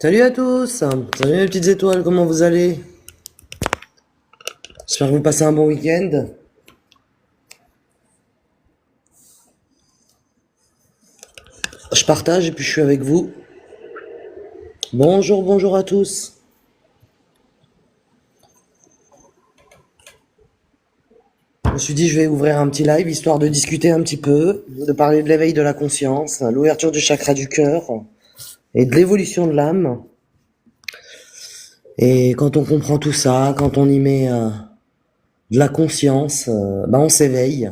Salut à tous! Salut mes petites étoiles, comment vous allez? J'espère que vous passez un bon week-end. Je partage et puis je suis avec vous. Bonjour, bonjour à tous. Je me suis dit je vais ouvrir un petit live histoire de discuter un petit peu, de parler de l'éveil de la conscience, l'ouverture du chakra du cœur et de l'évolution de l'âme. Et quand on comprend tout ça, quand on y met de la conscience, on s'éveille.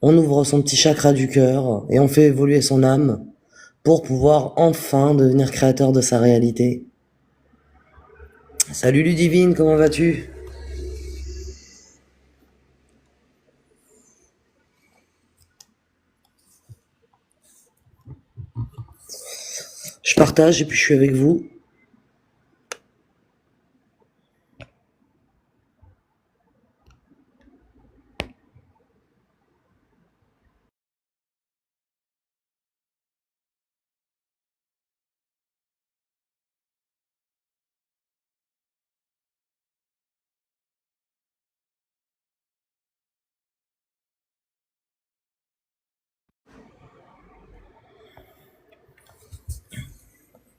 On ouvre son petit chakra du cœur et on fait évoluer son âme pour pouvoir enfin devenir créateur de sa réalité. Salut Ludivine, comment vas-tu? Je partage et puis je suis avec vous.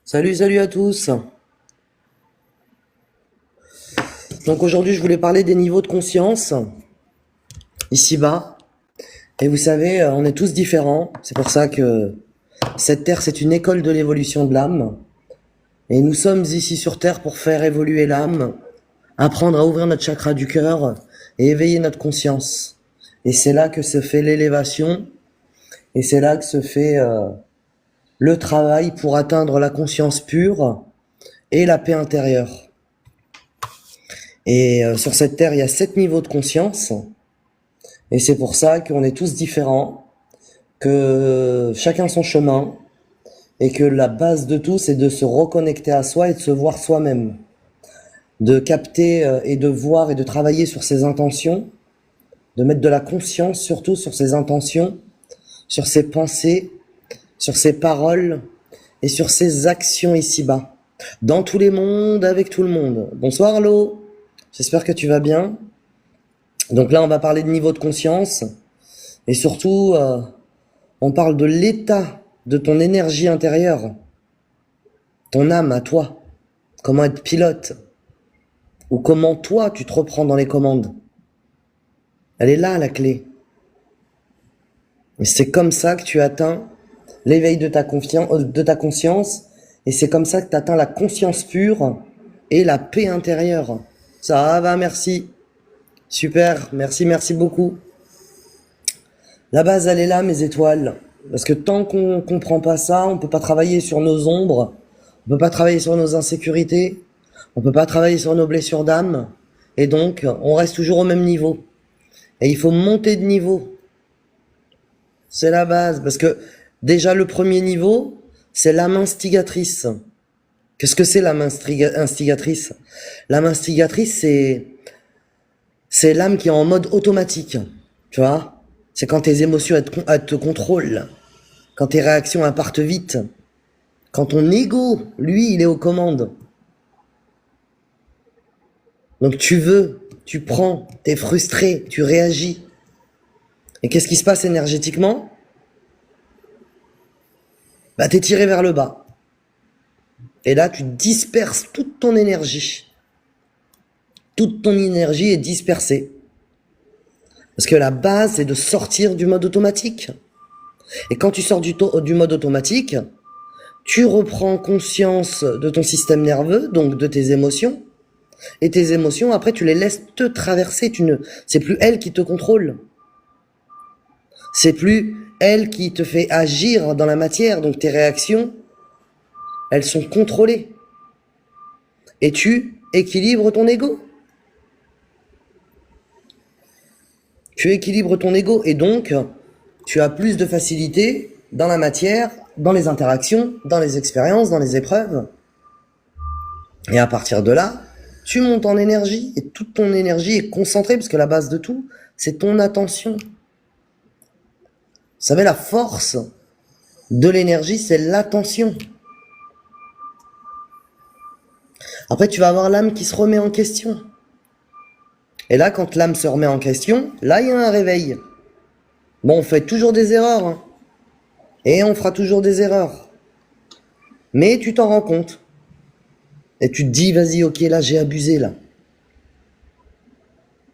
Salut à tous. Donc aujourd'hui, je voulais parler des niveaux de conscience, ici-bas. Et vous savez, on est tous différents. C'est pour ça que cette Terre, c'est une école de l'évolution de l'âme. Et nous sommes ici sur Terre pour faire évoluer l'âme, apprendre à ouvrir notre chakra du cœur et éveiller notre conscience. Et c'est là que se fait l'élévation. Et c'est là que se fait le travail pour atteindre la conscience pure et la paix intérieure. Et sur cette terre, il y a 7 niveaux de conscience. Et c'est pour ça qu'on est tous différents, que chacun son chemin, et que la base de tout, c'est de se reconnecter à soi et de se voir soi-même. De capter et de voir et de travailler sur ses intentions, de mettre de la conscience surtout sur ses intentions, sur ses pensées, sur ses paroles et sur ses actions ici-bas. Dans tous les mondes, avec tout le monde. Bonsoir Lo, j'espère que tu vas bien. Donc là, on va parler de niveau de conscience. Et surtout, on parle de l'état de ton énergie intérieure. Ton âme à toi. Comment être pilote. Ou comment toi, tu te reprends dans les commandes. Elle est là, la clé. Et c'est comme ça que tu atteins l'éveil de ta conscience. Et c'est comme ça que tu atteins la conscience pure et la paix intérieure. Ça va, merci. Super, merci beaucoup. La base, elle est là, mes étoiles. Parce que tant qu'on comprend pas ça, on peut pas travailler sur nos ombres, on peut pas travailler sur nos insécurités, on peut pas travailler sur nos blessures d'âme, et donc, on reste toujours au même niveau. Et il faut monter de niveau. C'est la base, parce que déjà le premier niveau, c'est l'âme instigatrice. Qu'est-ce que c'est l'âme instigatrice? L'âme instigatrice, c'est l'âme qui est en mode automatique, tu vois? C'est quand tes émotions elles te contrôlent, quand tes réactions elles partent vite, quand ton ego, lui, il est aux commandes. Donc tu veux, tu prends, t'es frustré, tu réagis. Et qu'est-ce qui se passe énergétiquement? Bah t'es tiré vers le bas. Et là tu disperses toute ton énergie. Toute ton énergie est dispersée. Parce que la base, c'est de sortir du mode automatique. Et quand tu sors du mode automatique, tu reprends conscience de ton système nerveux, donc de tes émotions. Et tes émotions, après, tu les laisses te traverser. C'est plus elle qui te contrôle. C'est plus elle qui te fait agir dans la matière. Donc tes réactions, elles sont contrôlées. Et tu équilibres ton ego. Tu équilibres ton ego et donc tu as plus de facilité dans la matière, dans les interactions, dans les expériences, dans les épreuves. Et à partir de là, tu montes en énergie et toute ton énergie est concentrée parce que la base de tout, c'est ton attention. Vous savez, la force de l'énergie, c'est l'attention. Après, tu vas avoir l'âme qui se remet en question. Et là, quand l'âme se remet en question, là, il y a un réveil. Bon, on fait toujours des erreurs, hein. Et on fera toujours des erreurs. Mais tu t'en rends compte. Et tu te dis, vas-y, ok, là, j'ai abusé, là.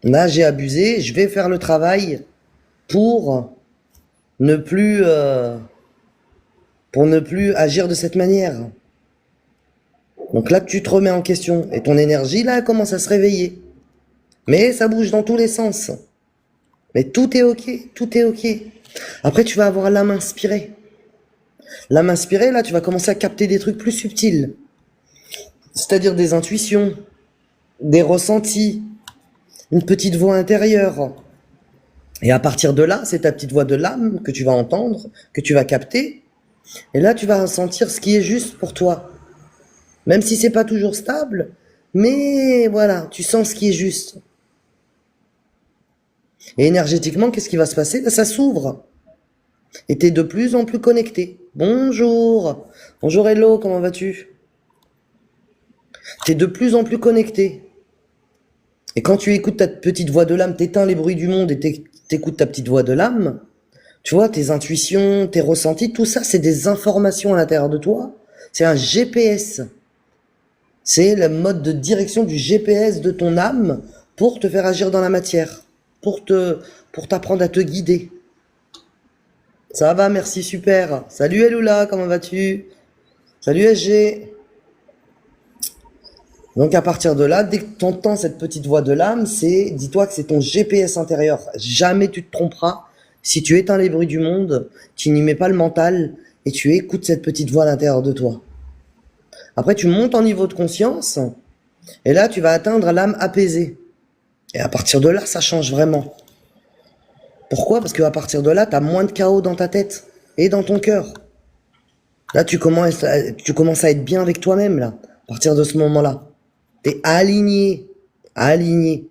Là, j'ai abusé, je vais faire le travail pour ne plus, pour ne plus agir de cette manière. Donc là, tu te remets en question. Et ton énergie, là, elle commence à se réveiller. Mais ça bouge dans tous les sens. Mais tout est ok, tout est ok. Après, tu vas avoir l'âme inspirée. L'âme inspirée, là, tu vas commencer à capter des trucs plus subtils. C'est-à-dire des intuitions, des ressentis, une petite voix intérieure. Et à partir de là, c'est ta petite voix de l'âme que tu vas entendre, que tu vas capter. Et là, tu vas sentir ce qui est juste pour toi. Même si c'est pas toujours stable, mais voilà, tu sens ce qui est juste. Et énergétiquement, qu'est-ce qui va se passer? Ben, ça s'ouvre. Et t'es de plus en plus connecté. Bonjour. Bonjour Hello, comment vas-tu? T'es de plus en plus connecté. Et quand tu écoutes ta petite voix de l'âme, t'éteins les bruits du monde et t'écoutes ta petite voix de l'âme, tu vois, tes intuitions, tes ressentis, tout ça, c'est des informations à l'intérieur de toi. C'est un GPS. C'est le mode de direction du GPS de ton âme pour te faire agir dans la matière, pour t'apprendre à te guider. Ça va, merci, super. Salut Eloula, comment vas-tu? Salut SG. Donc à partir de là, dès que tu entends cette petite voix de l'âme, dis-toi que c'est ton GPS intérieur. Jamais tu te tromperas. Si tu éteins les bruits du monde, tu n'y mets pas le mental et tu écoutes cette petite voix à l'intérieur de toi. Après, tu montes en niveau de conscience et là, tu vas atteindre l'âme apaisée. Et à partir de là, ça change vraiment. Pourquoi? Parce qu'à partir de là, tu as moins de chaos dans ta tête et dans ton cœur. Là, tu commences à être bien avec toi-même, là, à partir de ce moment-là. T'es aligné, aligné,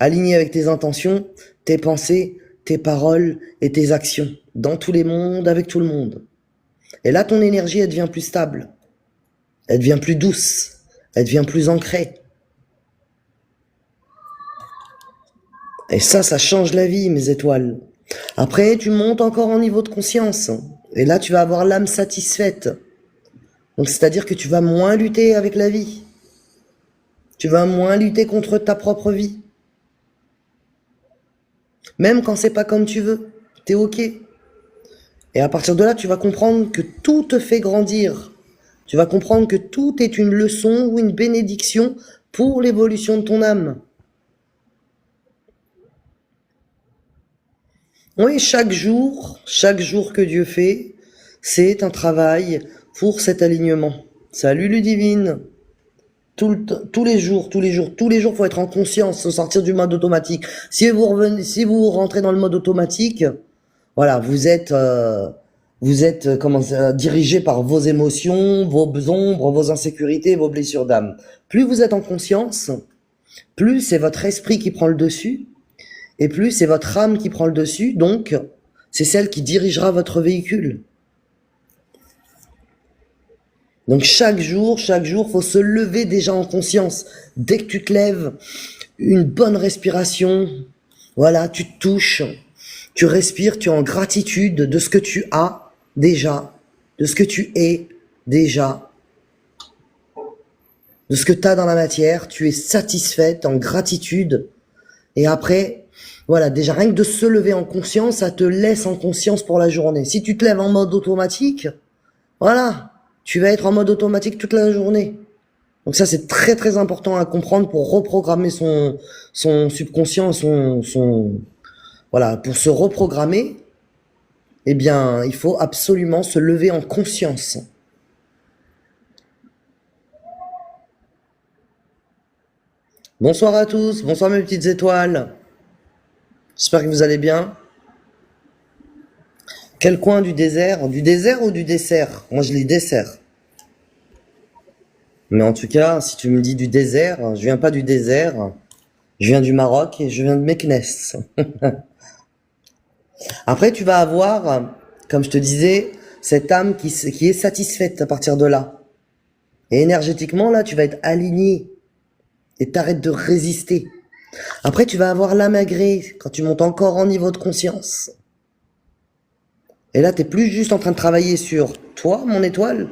aligné avec tes intentions, tes pensées, tes paroles et tes actions, dans tous les mondes, avec tout le monde. Et là, ton énergie, elle devient plus stable, elle devient plus douce, elle devient plus ancrée. Et ça change la vie, mes étoiles. Après, tu montes encore en niveau de conscience. Et là, tu vas avoir l'âme satisfaite. Donc, c'est-à-dire que tu vas moins lutter avec la vie. Tu vas moins lutter contre ta propre vie. Même quand c'est pas comme tu veux, t'es ok. Et à partir de là, tu vas comprendre que tout te fait grandir. Tu vas comprendre que tout est une leçon ou une bénédiction pour l'évolution de ton âme. Oui, chaque jour que Dieu fait, c'est un travail pour cet alignement. Salut Ludivine. Tous les jours, faut être en conscience, sortir du mode automatique. Si vous rentrez dans le mode automatique, voilà, vous êtes dirigé par vos émotions, vos ombres, vos insécurités, vos blessures d'âme. Plus vous êtes en conscience, plus c'est votre esprit qui prend le dessus, et plus c'est votre âme qui prend le dessus, donc c'est celle qui dirigera votre véhicule. Donc chaque jour, faut se lever déjà en conscience. Dès que tu te lèves, une bonne respiration, voilà, tu te touches, tu respires, tu es en gratitude de ce que tu as déjà, de ce que tu es déjà, de ce que tu as dans la matière, tu es satisfaite, en gratitude. Et après, voilà, déjà rien que de se lever en conscience, ça te laisse en conscience pour la journée. Si tu te lèves en mode automatique, voilà, tu vas être en mode automatique toute la journée. Donc ça, c'est très très important à comprendre pour reprogrammer son subconscient, voilà, pour se reprogrammer, eh bien, il faut absolument se lever en conscience. Bonsoir à tous, bonsoir mes petites étoiles. J'espère que vous allez bien. Quel coin du désert? Du désert ou du dessert? Moi, je lis dessert. Mais en tout cas, si tu me dis du désert, je viens pas du désert. Je viens du Maroc et je viens de Meknès. Après, tu vas avoir, comme je te disais, cette âme qui est satisfaite à partir de là. Et énergétiquement, là, tu vas être aligné. Et t'arrêtes de résister. Après, tu vas avoir l'âme agréée quand tu montes encore en niveau de conscience. Et là, t'es plus juste en train de travailler sur toi, mon étoile.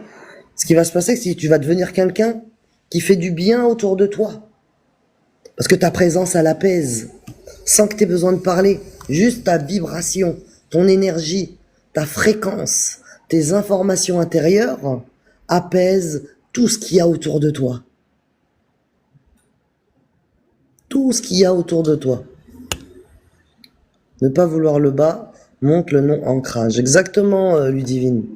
Ce qui va se passer, c'est que tu vas devenir quelqu'un qui fait du bien autour de toi. Parce que ta présence, elle apaise. Sans que tu aies besoin de parler. Juste ta vibration, ton énergie, ta fréquence, tes informations intérieures apaisent tout ce qu'il y a autour de toi. Tout ce qu'il y a autour de toi. Ne pas vouloir le bas montre le non-ancrage. Exactement, Ludivine.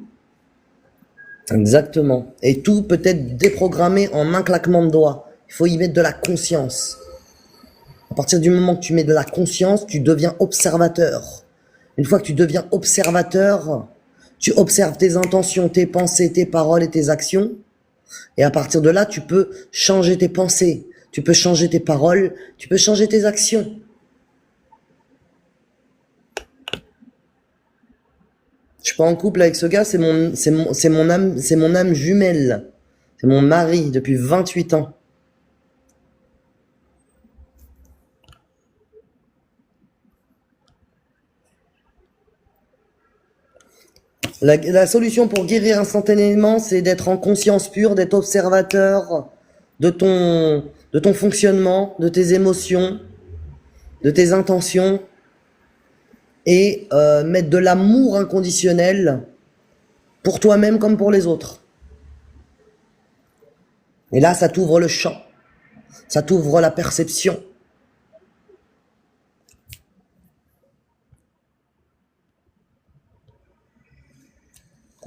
Exactement. Et tout peut être déprogrammé en un claquement de doigts. Il faut y mettre de la conscience. À partir du moment que tu mets de la conscience, tu deviens observateur. Une fois que tu deviens observateur, tu observes tes intentions, tes pensées, tes paroles et tes actions. Et à partir de là, tu peux changer tes pensées, tu peux changer tes paroles, tu peux changer tes actions. Je suis pas en couple avec ce gars, c'est mon âme jumelle. C'est mon mari depuis 28 ans. La solution pour guérir instantanément, c'est d'être en conscience pure, d'être observateur de ton fonctionnement, de tes émotions, de tes intentions, et mettre de l'amour inconditionnel pour toi-même comme pour les autres. Et là, ça t'ouvre le champ, ça t'ouvre la perception.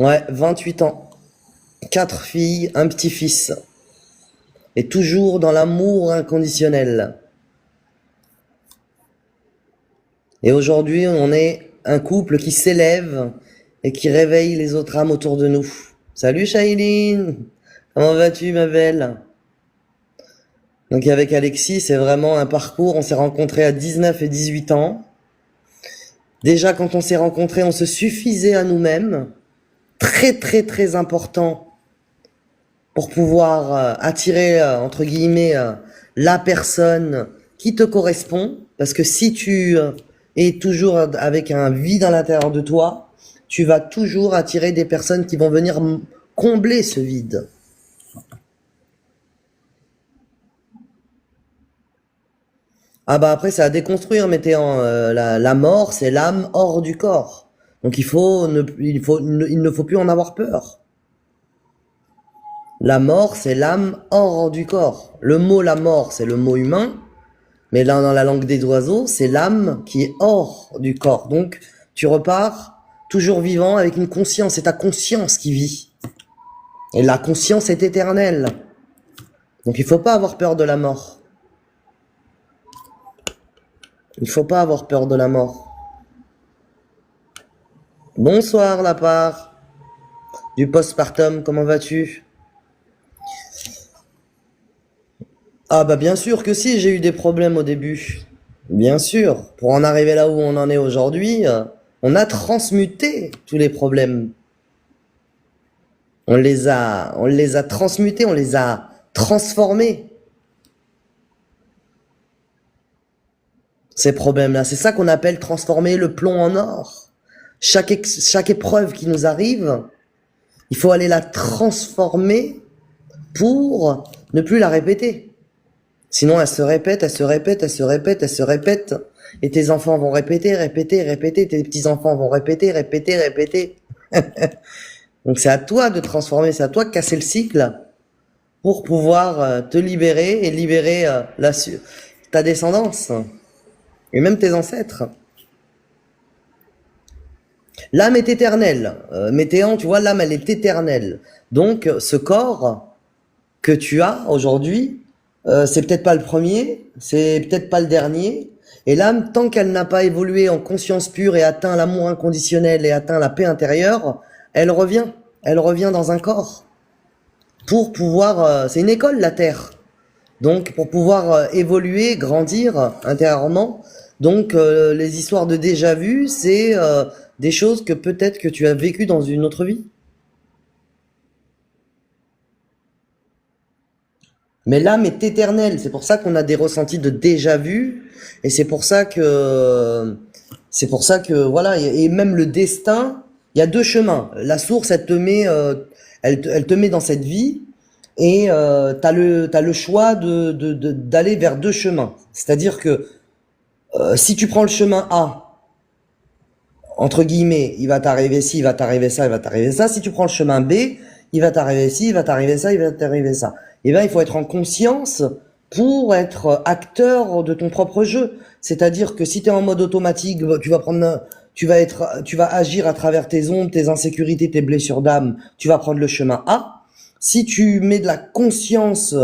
Ouais, 28 ans, 4 filles, un petit-fils. Et toujours dans l'amour inconditionnel. Et aujourd'hui, on est un couple qui s'élève et qui réveille les autres âmes autour de nous. Salut Shailene, comment vas-tu ma belle? Donc avec Alexis, c'est vraiment un parcours, on s'est rencontrés à 19 et 18 ans. Déjà quand on s'est rencontrés, on se suffisait à nous-mêmes. Très très très important pour pouvoir attirer, entre guillemets, la personne qui te correspond. Parce que si tu es toujours avec un vide à l'intérieur de toi, tu vas toujours attirer des personnes qui vont venir combler ce vide. Ah bah après, c'est à déconstruire, mais la mort, c'est l'âme hors du corps. Donc il ne faut plus en avoir peur. La mort, c'est l'âme hors du corps. Le mot la mort, c'est le mot humain, mais là, dans la langue des oiseaux, c'est l'âme qui est hors du corps. Donc, tu repars toujours vivant avec une conscience. C'est ta conscience qui vit. Et la conscience est éternelle. Donc, il faut pas avoir peur de la mort. Il faut pas avoir peur de la mort. Bonsoir, la part du postpartum. Comment vas-tu? Ah bah bien sûr que si, j'ai eu des problèmes au début. Bien sûr. Pour en arriver là où on en est aujourd'hui, on a transmuté tous les problèmes. On les a transmutés, on les a transformés. Ces problèmes-là, c'est ça qu'on appelle transformer le plomb en or. Chaque épreuve qui nous arrive, il faut aller la transformer pour ne plus la répéter. Sinon, elle se répète, elle se répète, elle se répète, elle se répète. Et tes enfants vont répéter, répéter, répéter. Tes petits-enfants vont répéter, répéter, répéter. Donc c'est à toi de transformer, c'est à toi de casser le cycle pour pouvoir te libérer et libérer ta descendance et même tes ancêtres. L'âme est éternelle. Météan, tu vois, l'âme, elle est éternelle. Donc ce corps que tu as aujourd'hui, c'est peut-être pas le premier, c'est peut-être pas le dernier. Et l'âme, tant qu'elle n'a pas évolué en conscience pure et atteint l'amour inconditionnel et atteint la paix intérieure, elle revient dans un corps pour pouvoir, c'est une école la Terre, donc pour pouvoir évoluer, grandir intérieurement. Donc les histoires de déjà vu, c'est des choses que peut-être que tu as vécues dans une autre vie. Mais l'âme est éternelle. C'est pour ça qu'on a des ressentis de déjà-vu. Et c'est pour ça que, voilà. Et même le destin, il y a deux chemins. La source, elle te met, elle te met dans cette vie. Et t'as le choix d'aller vers deux chemins. C'est-à-dire que si tu prends le chemin A, entre guillemets, il va t'arriver ci, il va t'arriver ça, il va t'arriver ça. Si tu prends le chemin B, il va t'arriver ci, il va t'arriver ça, il va t'arriver ça. Et ben, il faut être en conscience pour être acteur de ton propre jeu. C'est-à-dire que si tu es en mode automatique, tu vas agir à travers tes ondes, tes insécurités, tes blessures d'âme. Tu vas prendre le chemin A. Si tu mets de la conscience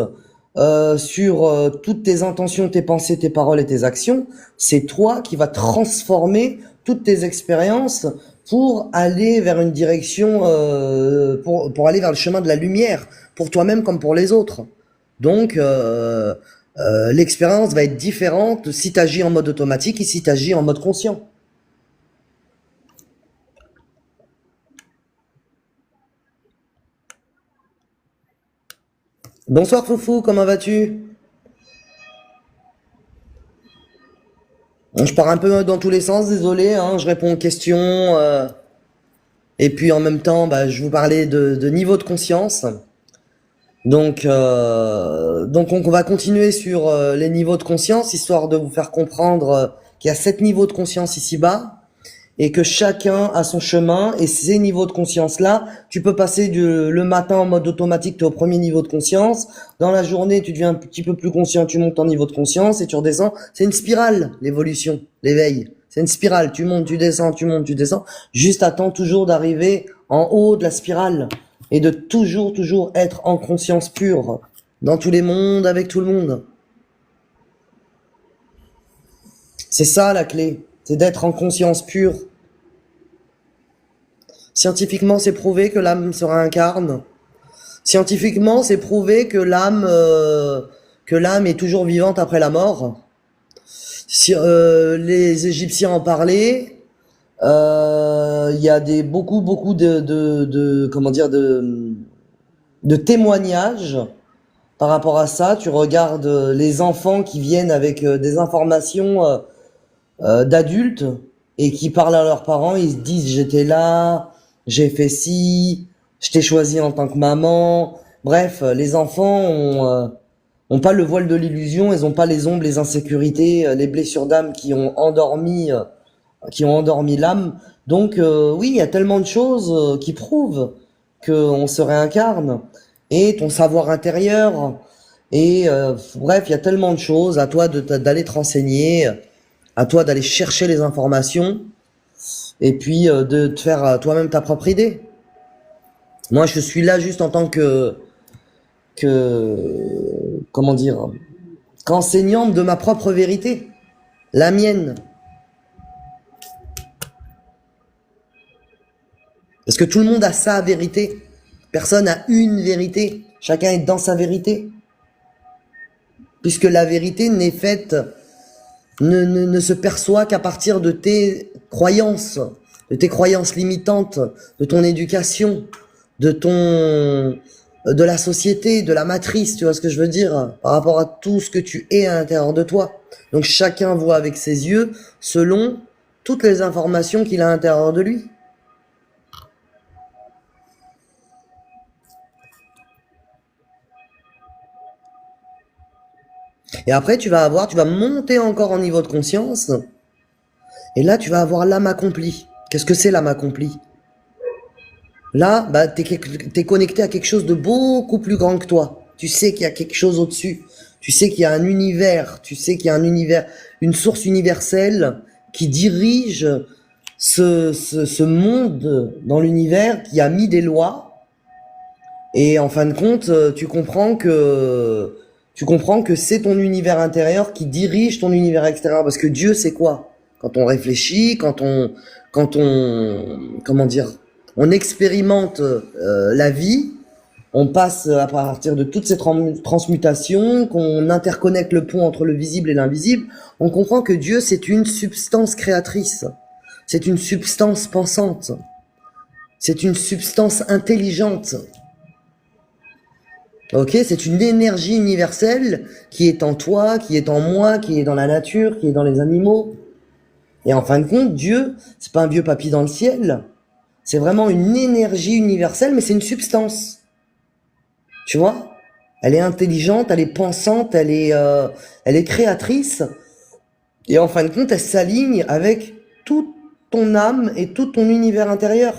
sur toutes tes intentions, tes pensées, tes paroles et tes actions, c'est toi qui vas transformer toutes tes expériences pour aller vers une direction, pour aller vers le chemin de la lumière, pour toi-même comme pour les autres. Donc, l'expérience va être différente si tu agis en mode automatique et si tu agis en mode conscient. Bonsoir Foufou, comment vas-tu? Je pars un peu dans tous les sens, désolé, hein, je réponds aux questions, et puis en même temps, bah, je vous parlais de niveau de conscience. Donc on va continuer sur les niveaux de conscience, histoire de vous faire comprendre qu'il y a 7 niveaux de conscience ici-bas, et que chacun a son chemin, et ces niveaux de conscience-là, tu peux passer le matin en mode automatique, tu es au premier niveau de conscience, dans la journée, tu deviens un petit peu plus conscient, tu montes en niveau de conscience, et tu redescends. C'est une spirale, l'évolution, l'éveil. C'est une spirale, tu montes, tu montes, tu descends, juste à temps toujours d'arriver en haut de la spirale, et de toujours être en conscience pure, dans tous les mondes, avec tout le monde. C'est ça la clé, c'est d'être en conscience pure. Scientifiquement, c'est prouvé que l'âme se réincarne. Scientifiquement, c'est prouvé que l'âme est toujours vivante après la mort. Si, les Égyptiens en parlaient. Il y a beaucoup comment dire, de témoignages par rapport à ça. Tu regardes les enfants qui viennent avec des informations d'adultes et qui parlent à leurs parents, ils se disent j'étais là, j'ai fait ci, je t'ai choisi en tant que maman. Bref, les enfants ont pas le voile de l'illusion, ils ont pas les ombres, les insécurités, les blessures d'âme qui ont endormi l'âme. Donc oui, il y a tellement de choses qui prouvent qu'on se réincarne, et ton savoir intérieur, et bref, il y a tellement de choses. À toi d'aller te renseigner, à toi d'aller chercher les informations, et puis de te faire toi-même ta propre idée. Moi, je suis là juste en tant comment dire, qu'enseignante de ma propre vérité, la mienne. Parce que tout le monde a sa vérité. Personne n'a une vérité. Chacun est dans sa vérité. Puisque la vérité n'est faite, ne se perçoit qu'à partir de tes croyances limitantes, de ton éducation, de la société, de la matrice, tu vois ce que je veux dire, par rapport à tout ce que tu es à l'intérieur de toi. Donc chacun voit avec ses yeux selon toutes les informations qu'il a à l'intérieur de lui. Et après, tu vas monter encore en niveau de conscience. Et là, tu vas avoir l'âme accomplie. Qu'est-ce que c'est l'âme accomplie? Là, bah, t'es connecté à quelque chose de beaucoup plus grand que toi. Tu sais qu'il y a quelque chose au-dessus. Tu sais qu'il y a un univers. Tu sais qu'il y a un univers, une source universelle qui dirige ce monde dans l'univers, qui a mis des lois. Et en fin de compte, tu comprends que c'est ton univers intérieur qui dirige ton univers extérieur. Parce que Dieu, c'est quoi? Quand on réfléchit, comment dire, on expérimente la vie, on passe à partir de toutes ces transmutations, qu'on interconnecte le pont entre le visible et l'invisible, on comprend que Dieu, c'est une substance créatrice. C'est une substance pensante. C'est une substance intelligente. Ok, c'est une énergie universelle qui est en toi, qui est en moi, qui est dans la nature, qui est dans les animaux. Et en fin de compte, Dieu, c'est pas un vieux papy dans le ciel. C'est vraiment une énergie universelle, mais c'est une substance. Tu vois? Elle est intelligente, elle est pensante, elle est créatrice. Et en fin de compte, elle s'aligne avec toute ton âme et tout ton univers intérieur.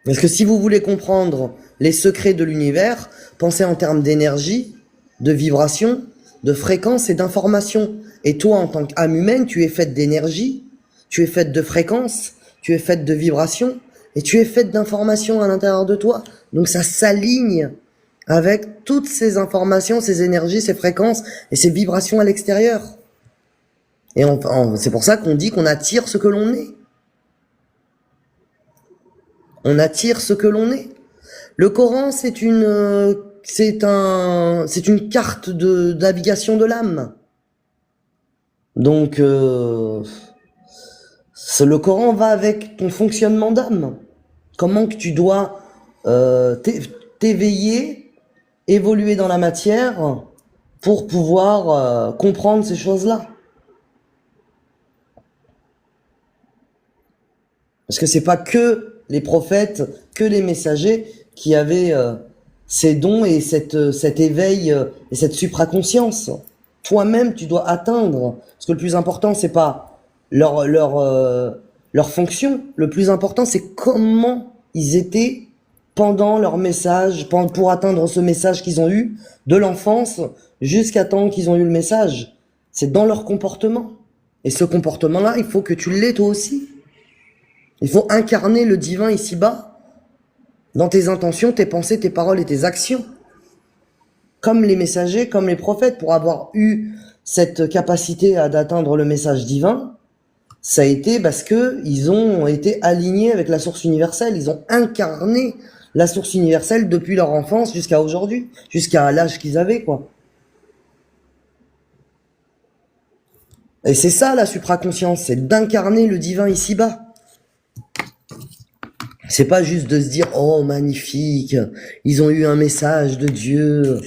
Parce que si vous voulez comprendre les secrets de l'univers, pensez en termes d'énergie, de vibration, de fréquence et d'information. Et toi, en tant qu'âme humaine, tu es faite d'énergie, tu es faite de fréquence, tu es faite de vibration, et tu es faite d'informations à l'intérieur de toi. Donc ça s'aligne avec toutes ces informations, ces énergies, ces fréquences et ces vibrations à l'extérieur. Et c'est pour ça qu'on dit qu'on attire ce que l'on est. On attire ce que l'on est. Le Coran, c'est une carte de navigation de l'âme. Donc, le Coran va avec ton fonctionnement d'âme. Comment que tu dois t'éveiller, évoluer dans la matière pour pouvoir comprendre ces choses-là. Parce que c'est pas que les prophètes, que les messagers qui avaient ces dons et cet éveil et cette supraconscience. Toi-même, tu dois atteindre. Parce que le plus important, c'est pas leur fonction. Le plus important, c'est comment ils étaient pendant leur message, pour atteindre ce message qu'ils ont eu de l'enfance jusqu'à temps qu'ils ont eu le message. C'est dans leur comportement. Et ce comportement-là, il faut que tu l'aies toi aussi. Il faut incarner le divin ici-bas dans tes intentions, tes pensées, tes paroles et tes actions. Comme les messagers, comme les prophètes, pour avoir eu cette capacité d'atteindre le message divin, ça a été parce que ils ont été alignés avec la source universelle. Ils ont incarné la source universelle depuis leur enfance jusqu'à aujourd'hui, jusqu'à l'âge qu'ils avaient, quoi. Et c'est ça la supraconscience, c'est d'incarner le divin ici-bas. C'est pas juste de se dire « Oh, magnifique, ils ont eu un message de Dieu,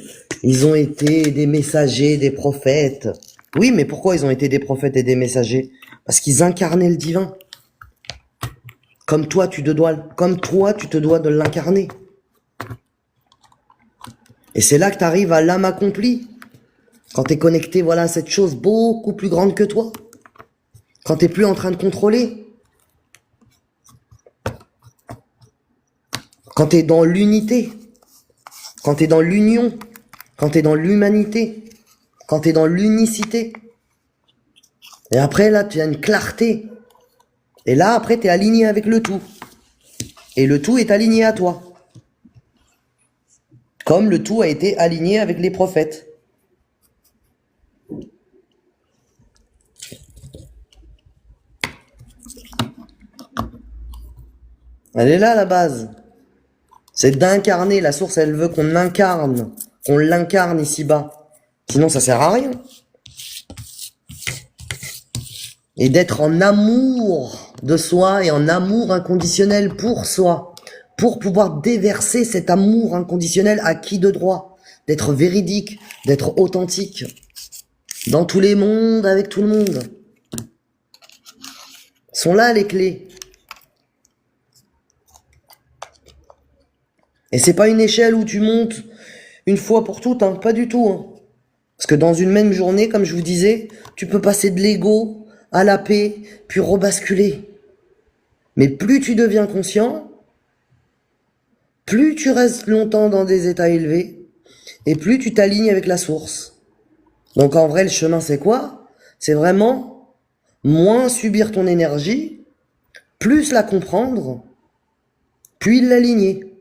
ils ont été des messagers, des prophètes. » Oui, mais pourquoi ils ont été des prophètes et des messagers? Parce qu'ils incarnaient le divin. Comme toi, tu te dois de l'incarner. Et c'est là que tu arrives à l'âme accomplie. Quand tu es connecté, voilà, à cette chose beaucoup plus grande que toi. Quand tu n'es plus en train de contrôler. Quand tu es dans l'unité, quand tu es dans l'union, quand tu es dans l'humanité, quand tu es dans l'unicité. Et après, là, tu as une clarté. Et là, après, tu es aligné avec le tout. Et le tout est aligné à toi. Comme le tout a été aligné avec les prophètes. Elle est là, la base. C'est d'incarner. La source, elle veut qu'on incarne, qu'on l'incarne ici-bas. Sinon, ça sert à rien. Et d'être en amour de soi et en amour inconditionnel pour soi. Pour pouvoir déverser cet amour inconditionnel acquis de droit. D'être véridique, d'être authentique. Dans tous les mondes, avec tout le monde. Sont là les clés. Et c'est pas une échelle où tu montes une fois pour toutes, hein, pas du tout. Hein. Parce que dans une même journée, comme je vous disais, tu peux passer de l'ego à la paix, puis rebasculer. Mais plus tu deviens conscient, plus tu restes longtemps dans des états élevés, et plus tu t'alignes avec la source. Donc en vrai, le chemin, c'est quoi? C'est vraiment moins subir ton énergie, plus la comprendre, puis l'aligner.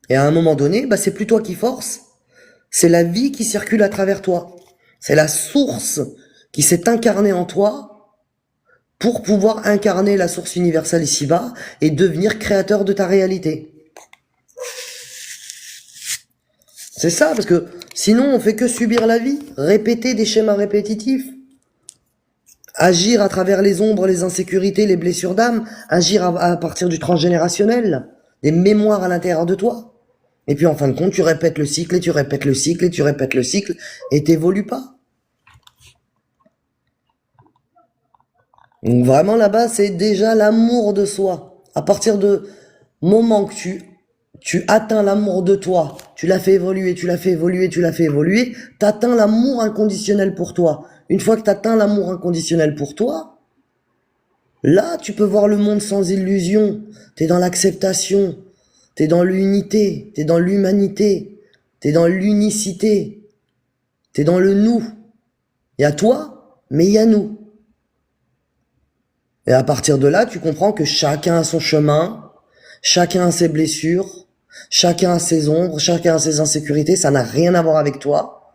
Et à un moment donné, bah, c'est plus toi qui force, c'est la vie qui circule à travers toi. C'est la source qui s'est incarnée en toi pour pouvoir incarner la source universelle ici-bas et devenir créateur de ta réalité. C'est ça, parce que sinon on fait que subir la vie, répéter des schémas répétitifs, agir à travers les ombres, les insécurités, les blessures d'âme, agir à partir du transgénérationnel. des mémoires à l'intérieur de toi. Et puis en fin de compte, tu répètes le cycle et tu répètes le cycle et tu répètes le cycle et t'évolues pas. Donc vraiment là-bas, c'est déjà l'amour de soi. À partir de moment que tu atteins l'amour de toi, tu l'as fait évoluer, tu l'as fait évoluer, tu l'as fait évoluer, t'atteins l'amour inconditionnel pour toi. Une fois que t'atteins l'amour inconditionnel pour toi, là, tu peux voir le monde sans illusion. T'es dans l'acceptation, t'es dans l'unité, t'es dans l'humanité, t'es dans l'unicité, t'es dans le nous. Il y a toi, mais il y a nous. Et à partir de là, tu comprends que chacun a son chemin, chacun a ses blessures, chacun a ses ombres, chacun a ses insécurités, ça n'a rien à voir avec toi.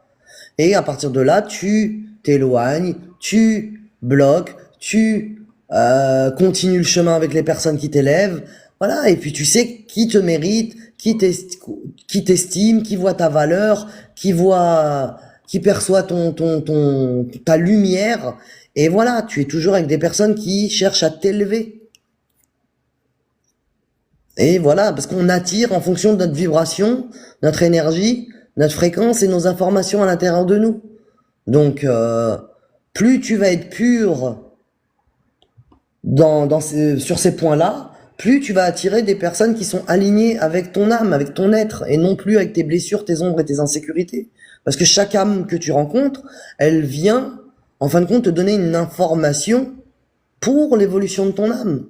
Et à partir de là, tu t'éloignes, tu bloques, tu continues le chemin avec les personnes qui t'élèvent. Voilà, et puis tu sais qui te mérite, qui t'estime, qui voit ta valeur, qui perçoit ta lumière. Et voilà, tu es toujours avec des personnes qui cherchent à t'élever. Et voilà, parce qu'on attire en fonction de notre vibration, notre énergie, notre fréquence et nos informations à l'intérieur de nous. Donc, plus tu vas être pur sur ces points-là, plus tu vas attirer des personnes qui sont alignées avec ton âme, avec ton être, et non plus avec tes blessures, tes ombres et tes insécurités. Parce que chaque âme que tu rencontres, elle vient, en fin de compte, te donner une information pour l'évolution de ton âme.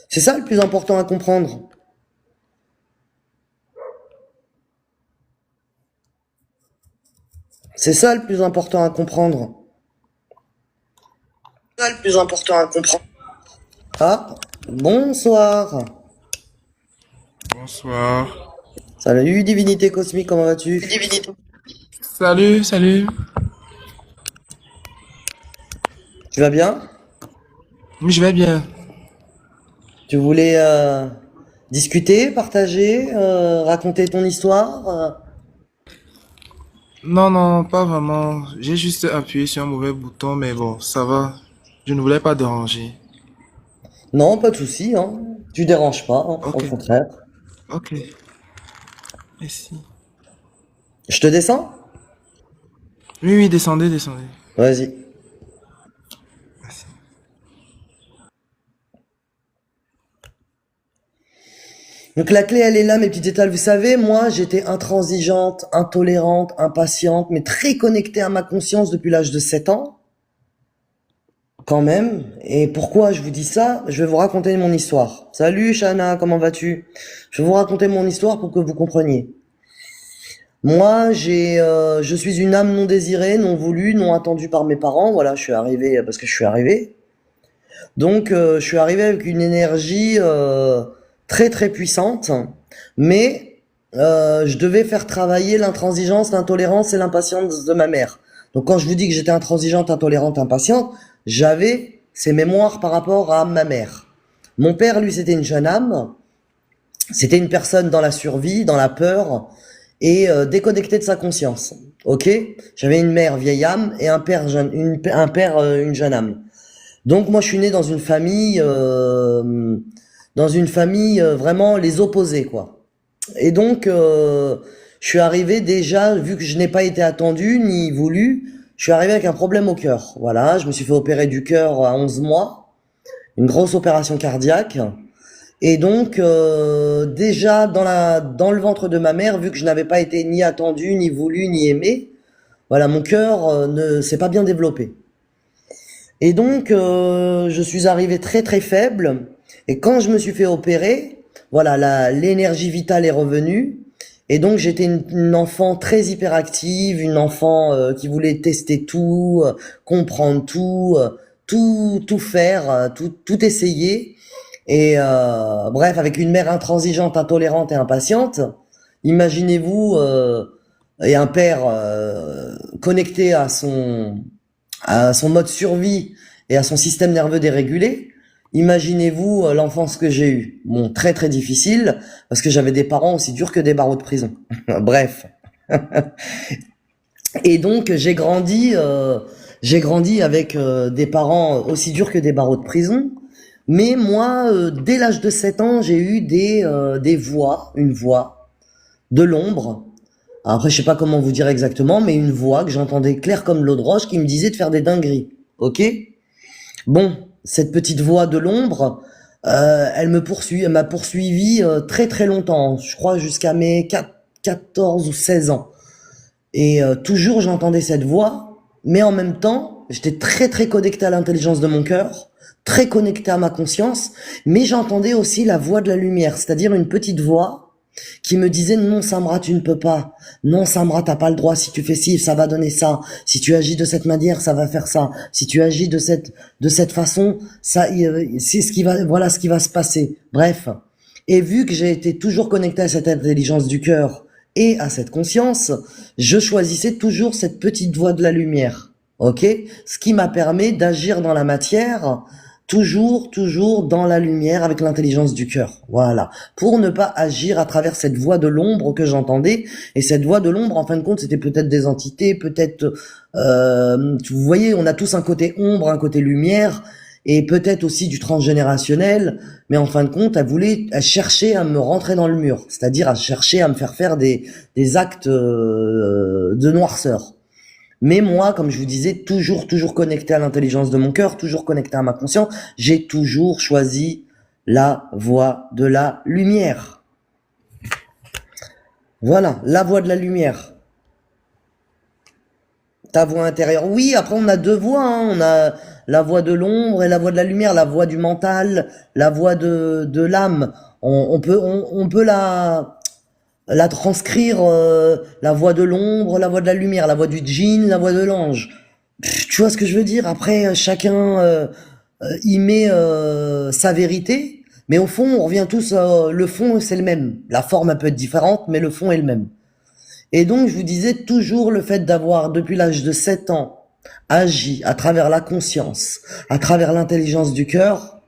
C'est ça le plus important à comprendre. C'est ça le plus important à comprendre. C'est ça le plus important à comprendre. Ah, bonsoir. Bonsoir. Salut, divinité cosmique, comment vas-tu? Divinité. Salut, salut. Tu vas bien? Oui, je vais bien. Tu voulais discuter, partager, raconter ton histoire? Non, non, pas vraiment. J'ai juste appuyé sur un mauvais bouton, mais bon, ça va. Je ne voulais pas déranger. Non, pas de souci, hein. Tu déranges pas, hein, au Ok, contraire. ok. Merci. Je te descends? Oui, oui, descendez, descendez. Vas-y. Merci. Donc la clé, elle est là, mes petites étoiles. Vous savez, moi, j'étais intransigeante, intolérante, impatiente, mais très connectée à ma conscience depuis l'âge de 7 ans, quand même. Et pourquoi je vous dis ça? Je vais vous raconter mon histoire. Salut, Shana, comment vas-tu? Je vais vous raconter mon histoire pour que vous compreniez. Moi, je suis une âme non désirée, non voulue, non attendue par mes parents. Voilà, je suis arrivé parce que je suis arrivé. Donc, je suis arrivé avec une énergie très très puissante, mais je devais faire travailler l'intransigeance, l'intolérance et l'impatience de ma mère. Donc, quand je vous dis que j'étais intransigeante, intolérante, impatiente, j'avais ces mémoires par rapport à ma mère. Mon père, lui, c'était une jeune âme. C'était une personne dans la survie, dans la peur et déconnectée de sa conscience. Ok? J'avais une mère vieille âme et un père jeune, un père une jeune âme. Donc moi je suis né dans une famille vraiment les opposés quoi. Et donc je suis arrivé déjà vu que je n'ai pas été attendu ni voulu, je suis arrivé avec un problème au cœur. Voilà, je me suis fait opérer du cœur à 11 mois, une grosse opération cardiaque. Et donc déjà dans le ventre de ma mère, vu que je n'avais pas été ni attendu, ni voulu, ni aimé, voilà, mon cœur ne s'est pas bien développé. Et donc, je suis arrivé très très faible. Et quand je me suis fait opérer, voilà, l'énergie vitale est revenue. Et donc, j'étais une enfant très hyperactive, une enfant qui voulait tester tout, comprendre tout, tout faire, tout essayer. Et bref, avec une mère intransigeante, intolérante et impatiente, imaginez-vous, et un père connecté à son mode survie et à son système nerveux dérégulé, imaginez-vous l'enfance que j'ai eue. Bon, très très difficile, parce que j'avais des parents aussi durs que des barreaux de prison. Bref. Et donc J'ai grandi avec des parents aussi durs que des barreaux de prison, mais moi, dès l'âge de 7 ans, j'ai eu des voix, une voix de l'ombre. Après, je sais pas comment vous dire exactement, mais une voix que j'entendais claire comme l'eau de roche qui me disait de faire des dingueries. Ok? Bon, cette petite voix de l'ombre, elle m'a poursuivi très très longtemps, je crois jusqu'à mes 14 ou 16 ans. Et toujours j'entendais cette voix, mais en même temps, j'étais très très connecté à l'intelligence de mon cœur, très connecté à ma conscience, mais j'entendais aussi la voix de la lumière, c'est-à-dire une petite voix qui me disait non Samra tu ne peux pas, non Samra t'as pas le droit, si tu fais ci ça va donner ça, si tu agis de cette manière ça va faire ça, si tu agis de cette façon ça c'est ce qui va voilà ce qui va se passer. Bref, et vu que j'ai été toujours connecté à cette intelligence du cœur et à cette conscience, je choisissais toujours cette petite voie de la lumière. Ok? Ce qui m'a permis d'agir dans la matière, toujours dans la lumière avec l'intelligence du cœur. Voilà. Pour ne pas agir à travers cette voie de l'ombre que j'entendais. Et cette voie de l'ombre, en fin de compte, c'était peut-être des entités, peut-être, vous voyez, on a tous un côté ombre, un côté lumière, et peut-être aussi du transgénérationnel, mais en fin de compte, elle cherchait à me rentrer dans le mur, c'est-à-dire à chercher à me faire faire des actes de noirceur. Mais moi, comme je vous disais, toujours connecté à l'intelligence de mon cœur, toujours connecté à ma conscience, j'ai toujours choisi la voie de la lumière. Voilà, la voie de la lumière. Ta voix intérieure. Oui, après on a deux voix, hein. On a la voix de l'ombre et la voix de la lumière, la voix du mental, la voix de l'âme. On peut la transcrire, la voix de l'ombre, la voix de la lumière, la voix du djinn, la voix de l'ange. Tu vois ce que je veux dire? Après, chacun y met sa vérité, mais au fond, on revient tous, le fond c'est le même. La forme elle peut être différente, mais le fond est le même. Et donc, je vous disais toujours le fait d'avoir, depuis l'âge de 7 ans, agi à travers la conscience, à travers l'intelligence du cœur,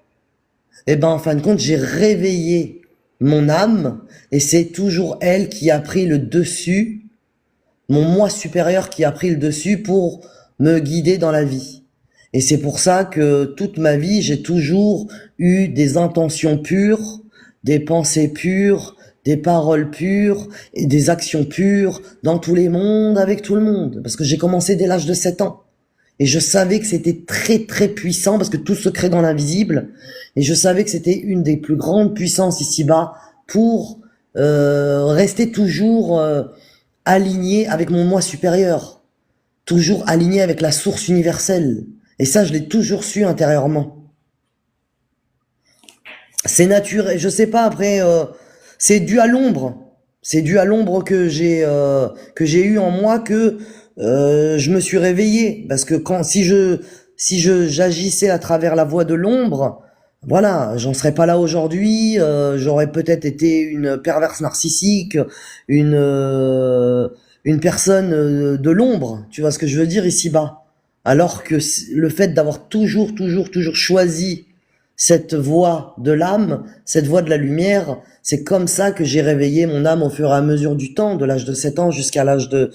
et ben, en fin de compte, j'ai réveillé mon âme, et c'est toujours elle qui a pris le dessus, mon moi supérieur qui a pris le dessus pour me guider dans la vie. Et c'est pour ça que toute ma vie, j'ai toujours eu des intentions pures, des pensées pures, des paroles pures et des actions pures dans tous les mondes, avec tout le monde. Parce que j'ai commencé dès l'âge de 7 ans. Et je savais que c'était très puissant parce que tout se crée dans l'invisible. Et je savais que c'était une des plus grandes puissances ici-bas pour rester toujours aligné avec mon moi supérieur. Toujours aligné avec la source universelle. Et ça, je l'ai toujours su intérieurement. C'est naturel, je sais pas, après, c'est dû à l'ombre. C'est dû à l'ombre que j'ai eu en moi que je me suis réveillé. Parce que si j'agissais à travers la voie de l'ombre, voilà, j'en serais pas là aujourd'hui. J'aurais peut-être été une perverse narcissique, une personne de l'ombre. Tu vois ce que je veux dire ici-bas? Alors que le fait d'avoir toujours choisi cette voie de l'âme, cette voie de la lumière, c'est comme ça que j'ai réveillé mon âme au fur et à mesure du temps, de l'âge de 7 ans jusqu'à l'âge de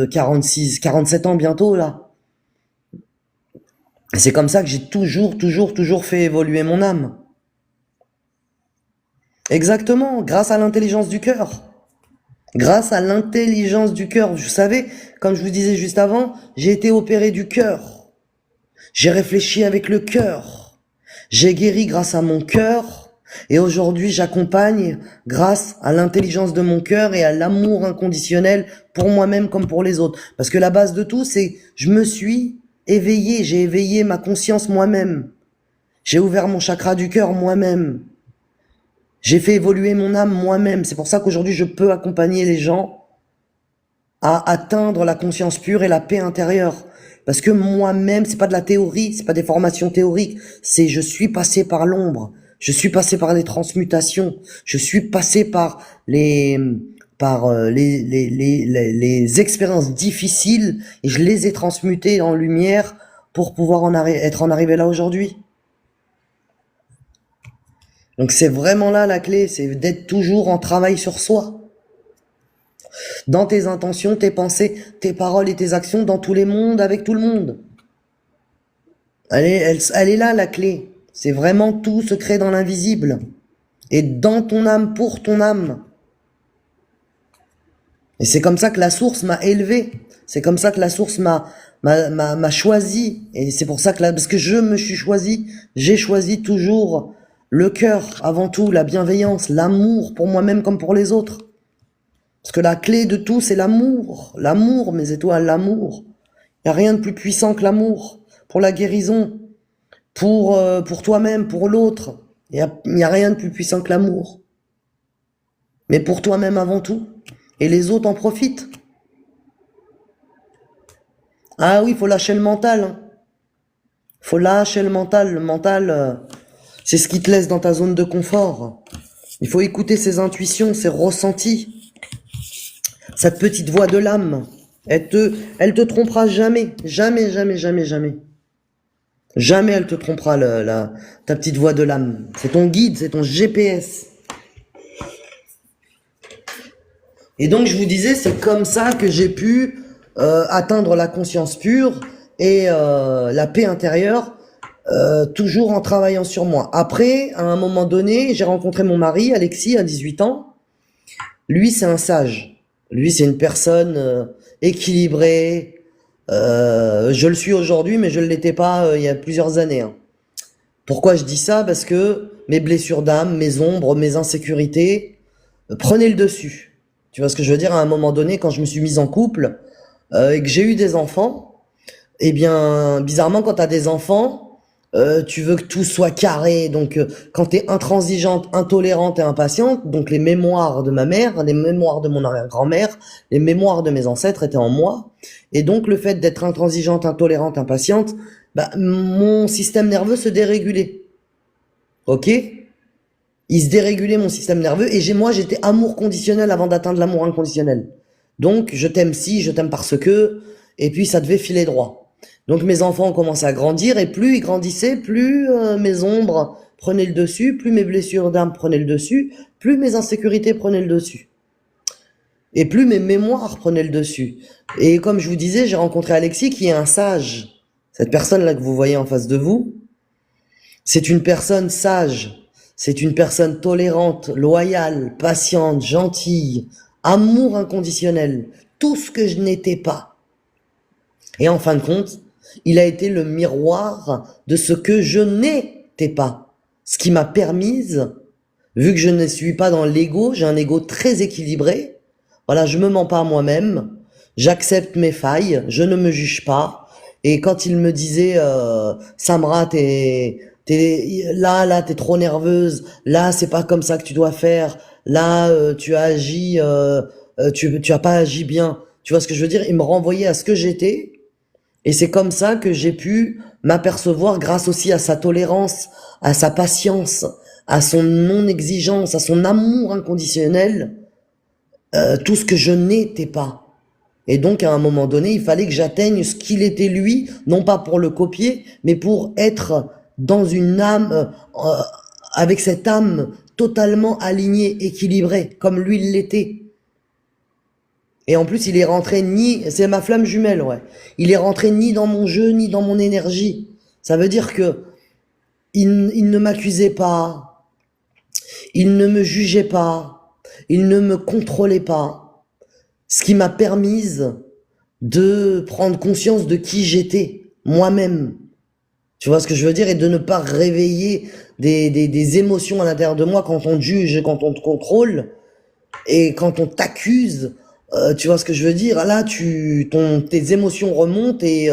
47 ans bientôt, là. Et c'est comme ça que j'ai toujours fait évoluer mon âme. Exactement, grâce à l'intelligence du cœur. Grâce à l'intelligence du cœur. Vous savez, comme je vous disais juste avant, j'ai été opéré du cœur. J'ai réfléchi avec le cœur. J'ai guéri grâce à mon cœur. Et aujourd'hui, j'accompagne grâce à l'intelligence de mon cœur et à l'amour inconditionnel pour moi-même comme pour les autres. Parce que la base de tout, c'est je me suis éveillé, j'ai éveillé ma conscience moi-même. J'ai ouvert mon chakra du cœur moi-même. J'ai fait évoluer mon âme moi-même. C'est pour ça qu'aujourd'hui, je peux accompagner les gens à atteindre la conscience pure et la paix intérieure. Parce que moi-même, c'est pas de la théorie, c'est pas des formations théoriques. C'est je suis passé par l'ombre. Je suis passé par les transmutations. Je suis passé par les expériences difficiles et je les ai transmutées en lumière pour pouvoir être en arrivé là aujourd'hui. Donc c'est vraiment là la clé, c'est d'être toujours en travail sur soi. Dans tes intentions, tes pensées, tes paroles et tes actions, dans tous les mondes, avec tout le monde. Elle est là, la clé. C'est vraiment tout se crée dans l'invisible. Et dans ton âme, pour ton âme. Et c'est comme ça que la source m'a élevé. C'est comme ça que la source m'a choisi. Et c'est pour ça que parce que je me suis choisi, j'ai choisi toujours le cœur avant tout, la bienveillance, l'amour pour moi-même comme pour les autres. Parce que la clé de tout, c'est l'amour. L'amour, mes étoiles, l'amour. Il n'y a rien de plus puissant que l'amour. Pour la guérison, pour toi-même, pour l'autre. Il y a rien de plus puissant que l'amour. Mais pour toi-même avant tout. Et les autres en profitent. Ah oui, faut lâcher le mental. Hein. Faut lâcher le mental. Le mental, c'est ce qui te laisse dans ta zone de confort. Il faut écouter ses intuitions, ses ressentis. Cette petite voix de l'âme. Elle te trompera jamais. Jamais, jamais, jamais, jamais. Jamais elle te trompera, ta petite voix de l'âme. C'est ton guide, c'est ton GPS. Et donc, je vous disais, c'est comme ça que j'ai pu atteindre la conscience pure et la paix intérieure, toujours en travaillant sur moi. Après, à un moment donné, j'ai rencontré mon mari, Alexis, à 18 ans. Lui, c'est un sage. Lui, c'est une personne équilibrée. Je le suis aujourd'hui, mais je ne l'étais pas il y a plusieurs années. Hein. Pourquoi je dis ça? Parce que mes blessures d'âme, mes ombres, mes insécurités prenaient le dessus. Tu vois ce que je veux dire? À un moment donné, quand je me suis mise en couple et que j'ai eu des enfants, eh bien, bizarrement, quand tu as des enfants, tu veux que tout soit carré. Donc, quand tu es intransigeante, intolérante et impatiente, donc les mémoires de ma mère, les mémoires de mon arrière-grand-mère, les mémoires de mes ancêtres étaient en moi. Et donc, le fait d'être intransigeante, intolérante, impatiente, mon système nerveux se dérégulait. Ok? Il se dérégulait mon système nerveux et moi j'étais amour conditionnel avant d'atteindre l'amour inconditionnel. Donc je t'aime si, je t'aime parce que, et puis ça devait filer droit. Donc mes enfants ont commencé à grandir et plus ils grandissaient, plus mes ombres prenaient le dessus, plus mes blessures d'âme prenaient le dessus, plus mes insécurités prenaient le dessus. Et plus mes mémoires prenaient le dessus. Et comme je vous disais, j'ai rencontré Alexis qui est un sage. Cette personne-là que vous voyez en face de vous, c'est une personne sage. C'est une personne tolérante, loyale, patiente, gentille, amour inconditionnel, tout ce que je n'étais pas. Et en fin de compte, il a été le miroir de ce que je n'étais pas. Ce qui m'a permise, vu que je ne suis pas dans l'ego, j'ai un ego très équilibré. Voilà, je me mens pas à moi-même, j'accepte mes failles, je ne me juge pas. Et quand il me disait, Samra, t'es trop nerveuse, là c'est pas comme ça que tu dois faire, là tu as agi, tu as pas agi bien, tu vois ce que je veux dire? Il me renvoyait à ce que j'étais, et c'est comme ça que j'ai pu m'apercevoir, grâce aussi à sa tolérance, à sa patience, à son non-exigence, à son amour inconditionnel, tout ce que je n'étais pas. Et donc à un moment donné, il fallait que j'atteigne ce qu'il était lui, non pas pour le copier, mais pour être dans une âme, avec cette âme totalement alignée, équilibrée, comme lui l'était. Et en plus, il est rentré c'est ma flamme jumelle, ouais. Il est rentré ni dans mon jeu, ni dans mon énergie. Ça veut dire que il ne m'accusait pas, il ne me jugeait pas, il ne me contrôlait pas. Ce qui m'a permise de prendre conscience de qui j'étais, moi-même. Tu vois ce que je veux dire? Et de ne pas réveiller des émotions à l'intérieur de moi quand on te juge, quand on te contrôle, et quand on t'accuse. Tu vois ce que je veux dire? Là, tes émotions remontent et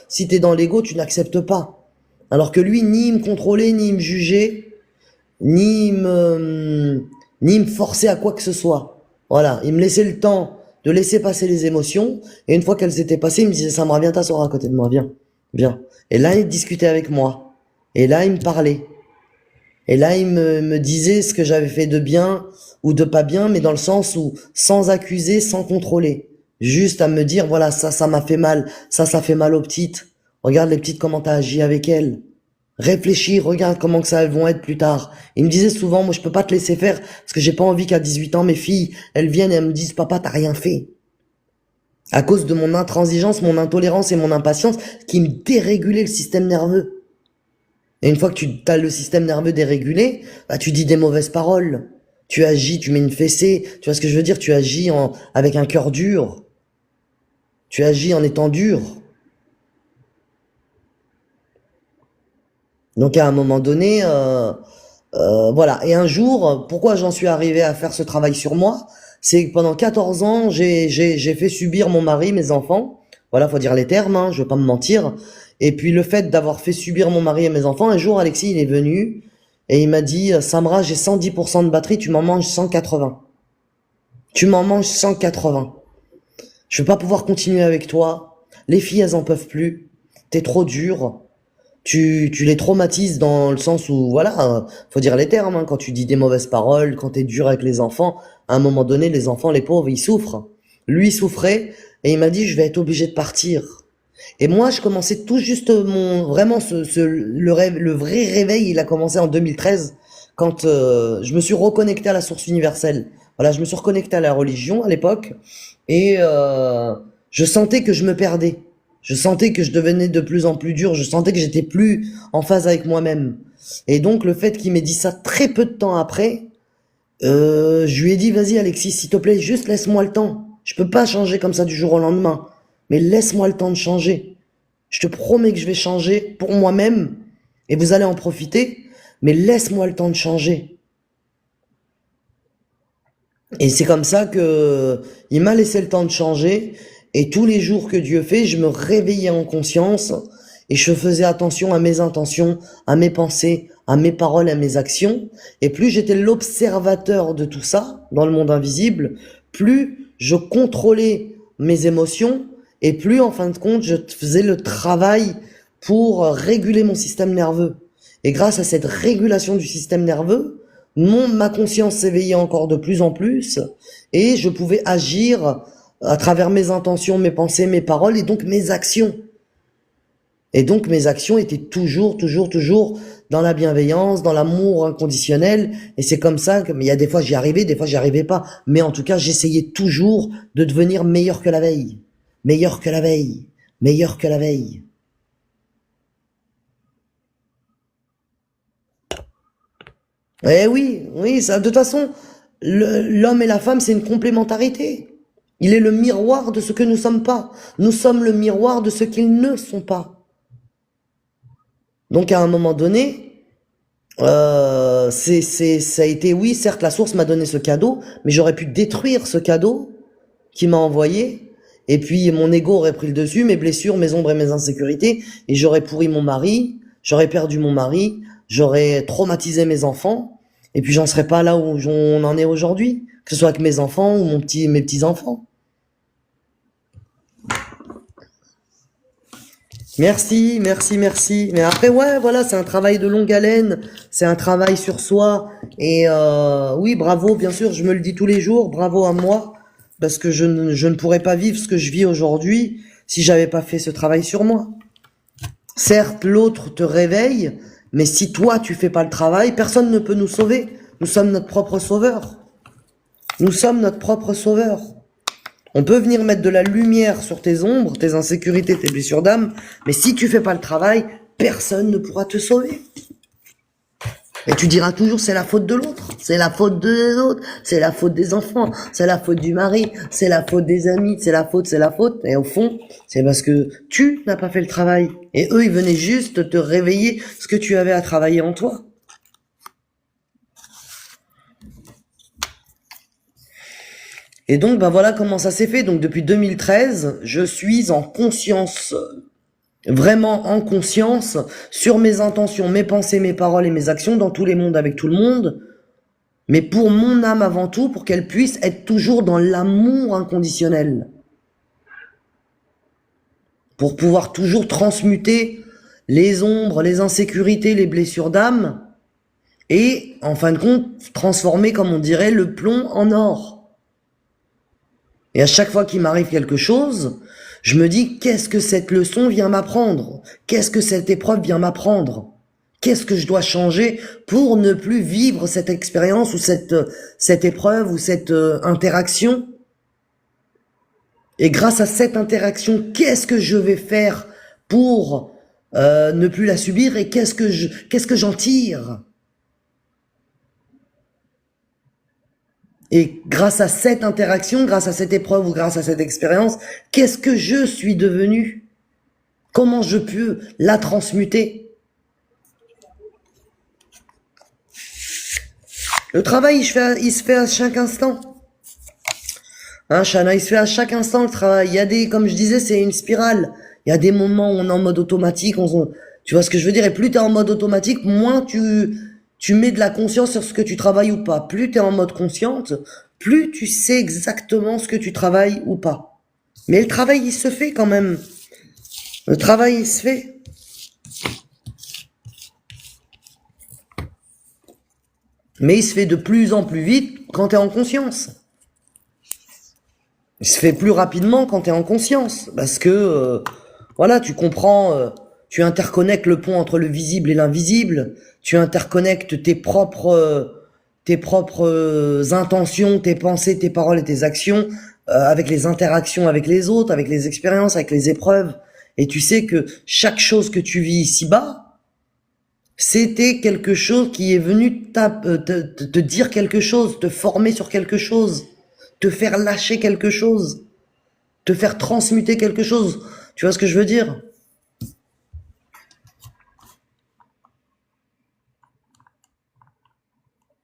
si t'es dans l'ego, tu n'acceptes pas. Alors que lui, ni me contrôlait, ni me jugeait, ni me forçait à quoi que ce soit. Voilà, il me laissait le temps de laisser passer les émotions, et une fois qu'elles étaient passées, il me disait, Samra, viens t'asseoir à côté de moi, viens, viens. Et là, il discutait avec moi. Et là, il me parlait. Et là, il me disait ce que j'avais fait de bien ou de pas bien, mais dans le sens où, sans accuser, sans contrôler. Juste à me dire, voilà, ça m'a fait mal. Ça fait mal aux petites. Regarde les petites, comment t'as agi avec elles. Réfléchis, regarde comment que ça elles vont être plus tard. Il me disait souvent, moi, je peux pas te laisser faire, parce que j'ai pas envie qu'à 18 ans, mes filles, elles viennent et elles me disent, papa, t'as rien fait. À cause de mon intransigeance, mon intolérance et mon impatience qui me dérégulait le système nerveux. Et une fois que tu as le système nerveux dérégulé, bah, tu dis des mauvaises paroles. Tu agis, tu mets une fessée. Tu vois ce que je veux dire? Tu agis avec un cœur dur. Tu agis en étant dur. Donc à un moment donné, voilà. Et un jour, pourquoi j'en suis arrivé à faire ce travail sur moi? C'est que pendant 14 ans, j'ai fait subir mon mari, mes enfants. Voilà, faut dire les termes, hein, je veux pas me mentir. Et puis le fait d'avoir fait subir mon mari et mes enfants, un jour, Alexis, il est venu et il m'a dit, Samra, j'ai 110% de batterie, tu m'en manges 180. Tu m'en manges 180. Je vais pas pouvoir continuer avec toi. Les filles, elles en peuvent plus. T'es trop dur. Tu les traumatises dans le sens où, voilà, faut dire les termes, hein, quand tu dis des mauvaises paroles, quand t'es dur avec les enfants, à un moment donné, les enfants, les pauvres, ils souffrent. Lui, il souffrait, et il m'a dit, je vais être obligé de partir. Et moi, je commençais tout juste vraiment le vrai réveil, il a commencé en 2013, quand je me suis reconnecté à la source universelle. Voilà, je me suis reconnecté à la religion à l'époque, et je sentais que je me perdais. Je sentais que je devenais de plus en plus dur. Je sentais que j'étais plus en phase avec moi-même. Et donc, le fait qu'il m'ait dit ça très peu de temps après, je lui ai dit, vas-y Alexis, s'il te plaît, juste laisse-moi le temps. Je peux pas changer comme ça du jour au lendemain. Mais laisse-moi le temps de changer. Je te promets que je vais changer pour moi-même. Et vous allez en profiter. Mais laisse-moi le temps de changer. Et c'est comme ça que il m'a laissé le temps de changer. Et tous les jours que Dieu fait, je me réveillais en conscience et je faisais attention à mes intentions, à mes pensées, à mes paroles, à mes actions. Et plus j'étais l'observateur de tout ça dans le monde invisible, plus je contrôlais mes émotions et plus en fin de compte je faisais le travail pour réguler mon système nerveux. Et grâce à cette régulation du système nerveux, ma conscience s'éveillait encore de plus en plus et je pouvais agir à travers mes intentions, mes pensées, mes paroles et donc mes actions. Et donc mes actions étaient toujours dans la bienveillance, dans l'amour inconditionnel. Et c'est comme ça que, mais il y a des fois j'y arrivais, des fois j'y arrivais pas. Mais en tout cas, j'essayais toujours de devenir meilleur que la veille. Meilleur que la veille. Meilleur que la veille. Eh oui, oui, ça, de toute façon, l'homme et la femme, c'est une complémentarité. Il est le miroir de ce que nous sommes pas. Nous sommes le miroir de ce qu'ils ne sont pas. Donc à un moment donné, ça a été, oui, certes, la source m'a donné ce cadeau, mais j'aurais pu détruire ce cadeau qui m'a envoyé, et puis mon ego aurait pris le dessus, mes blessures, mes ombres et mes insécurités, et j'aurais pourri mon mari, j'aurais perdu mon mari, j'aurais traumatisé mes enfants, et puis j'en serais pas là où on en est aujourd'hui, que ce soit avec mes enfants ou mes petits-enfants. Merci, merci, merci. Mais après, ouais, voilà, c'est un travail de longue haleine, c'est un travail sur soi. Et oui, bravo, bien sûr, je me le dis tous les jours, bravo à moi, parce que je ne pourrais pas vivre ce que je vis aujourd'hui si j'avais pas fait ce travail sur moi. Certes, l'autre te réveille, mais si toi tu fais pas le travail, personne ne peut nous sauver. Nous sommes notre propre sauveur. Nous sommes notre propre sauveur. On peut venir mettre de la lumière sur tes ombres, tes insécurités, tes blessures d'âme, mais si tu fais pas le travail, personne ne pourra te sauver. Et tu diras toujours c'est la faute de l'autre, c'est la faute des autres, c'est la faute des enfants, c'est la faute du mari, c'est la faute des amis, c'est la faute. Et au fond, c'est parce que tu n'as pas fait le travail. Et eux, ils venaient juste te réveiller ce que tu avais à travailler en toi. Et donc, ben voilà comment ça s'est fait. Donc, depuis 2013, je suis en conscience, vraiment en conscience, sur mes intentions, mes pensées, mes paroles et mes actions dans tous les mondes avec tout le monde. Mais pour mon âme avant tout, pour qu'elle puisse être toujours dans l'amour inconditionnel. Pour pouvoir toujours transmuter les ombres, les insécurités, les blessures d'âme. Et, en fin de compte, transformer, comme on dirait, le plomb en or. Et à chaque fois qu'il m'arrive quelque chose, je me dis, qu'est-ce que cette leçon vient m'apprendre? Qu'est-ce que cette épreuve vient m'apprendre? Qu'est-ce que je dois changer pour ne plus vivre cette expérience ou cette épreuve ou cette interaction? Et grâce à cette interaction, qu'est-ce que je vais faire pour ne plus la subir et qu'est-ce que j'en tire? Et grâce à cette interaction, grâce à cette épreuve ou grâce à cette expérience, qu'est-ce que je suis devenu? Comment je peux la transmuter? Le travail, il se fait à chaque instant. Hein, Shana, il se fait à chaque instant le travail. Il y a des, comme je disais, c'est une spirale. Il y a des moments où on est en mode automatique. Tu vois ce que je veux dire? Et plus t'es en mode automatique, moins tu mets de la conscience sur ce que tu travailles ou pas. Plus t'es en mode consciente, plus tu sais exactement ce que tu travailles ou pas. Mais le travail, il se fait quand même. Le travail, il se fait. Mais il se fait de plus en plus vite quand t'es en conscience. Il se fait plus rapidement quand t'es en conscience. Parce que, voilà, tu comprends, tu interconnectes le pont entre le visible et l'invisible. Tu interconnectes tes propres intentions, tes pensées, tes paroles et tes actions avec les interactions avec les autres, avec les expériences, avec les épreuves. Et tu sais que chaque chose que tu vis ici-bas, c'était quelque chose qui est venu te dire quelque chose, te former sur quelque chose, te faire lâcher quelque chose, te faire transmuter quelque chose. Tu vois ce que je veux dire?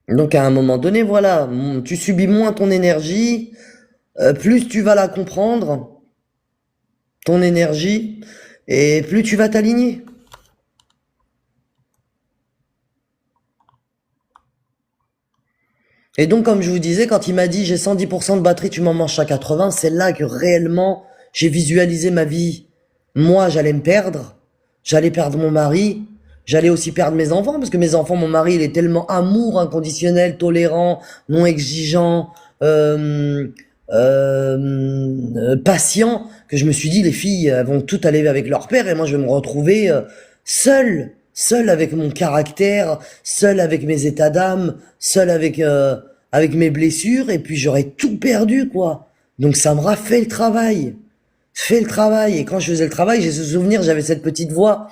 Donc à un moment donné, voilà, tu subis moins ton énergie, plus tu vas la comprendre, ton énergie, et plus tu vas t'aligner. Et donc, comme je vous disais, quand il m'a dit j'ai 110% de batterie, tu m'en manges à 80, c'est là que réellement j'ai visualisé ma vie. Moi, j'allais perdre mon mari, j'allais aussi perdre mes enfants, parce que mes enfants, mon mari, il est tellement amour inconditionnel, tolérant, non exigeant, patient, que je me suis dit, les filles elles vont toutes aller avec leur père, et moi je vais me retrouver seul avec mon caractère, seul avec mes états d'âme, seul avec mes blessures, et puis j'aurais tout perdu, quoi. Donc ça m'aura fait le travail. Fait le travail. Et quand je faisais le travail, j'ai ce souvenir, j'avais cette petite voix,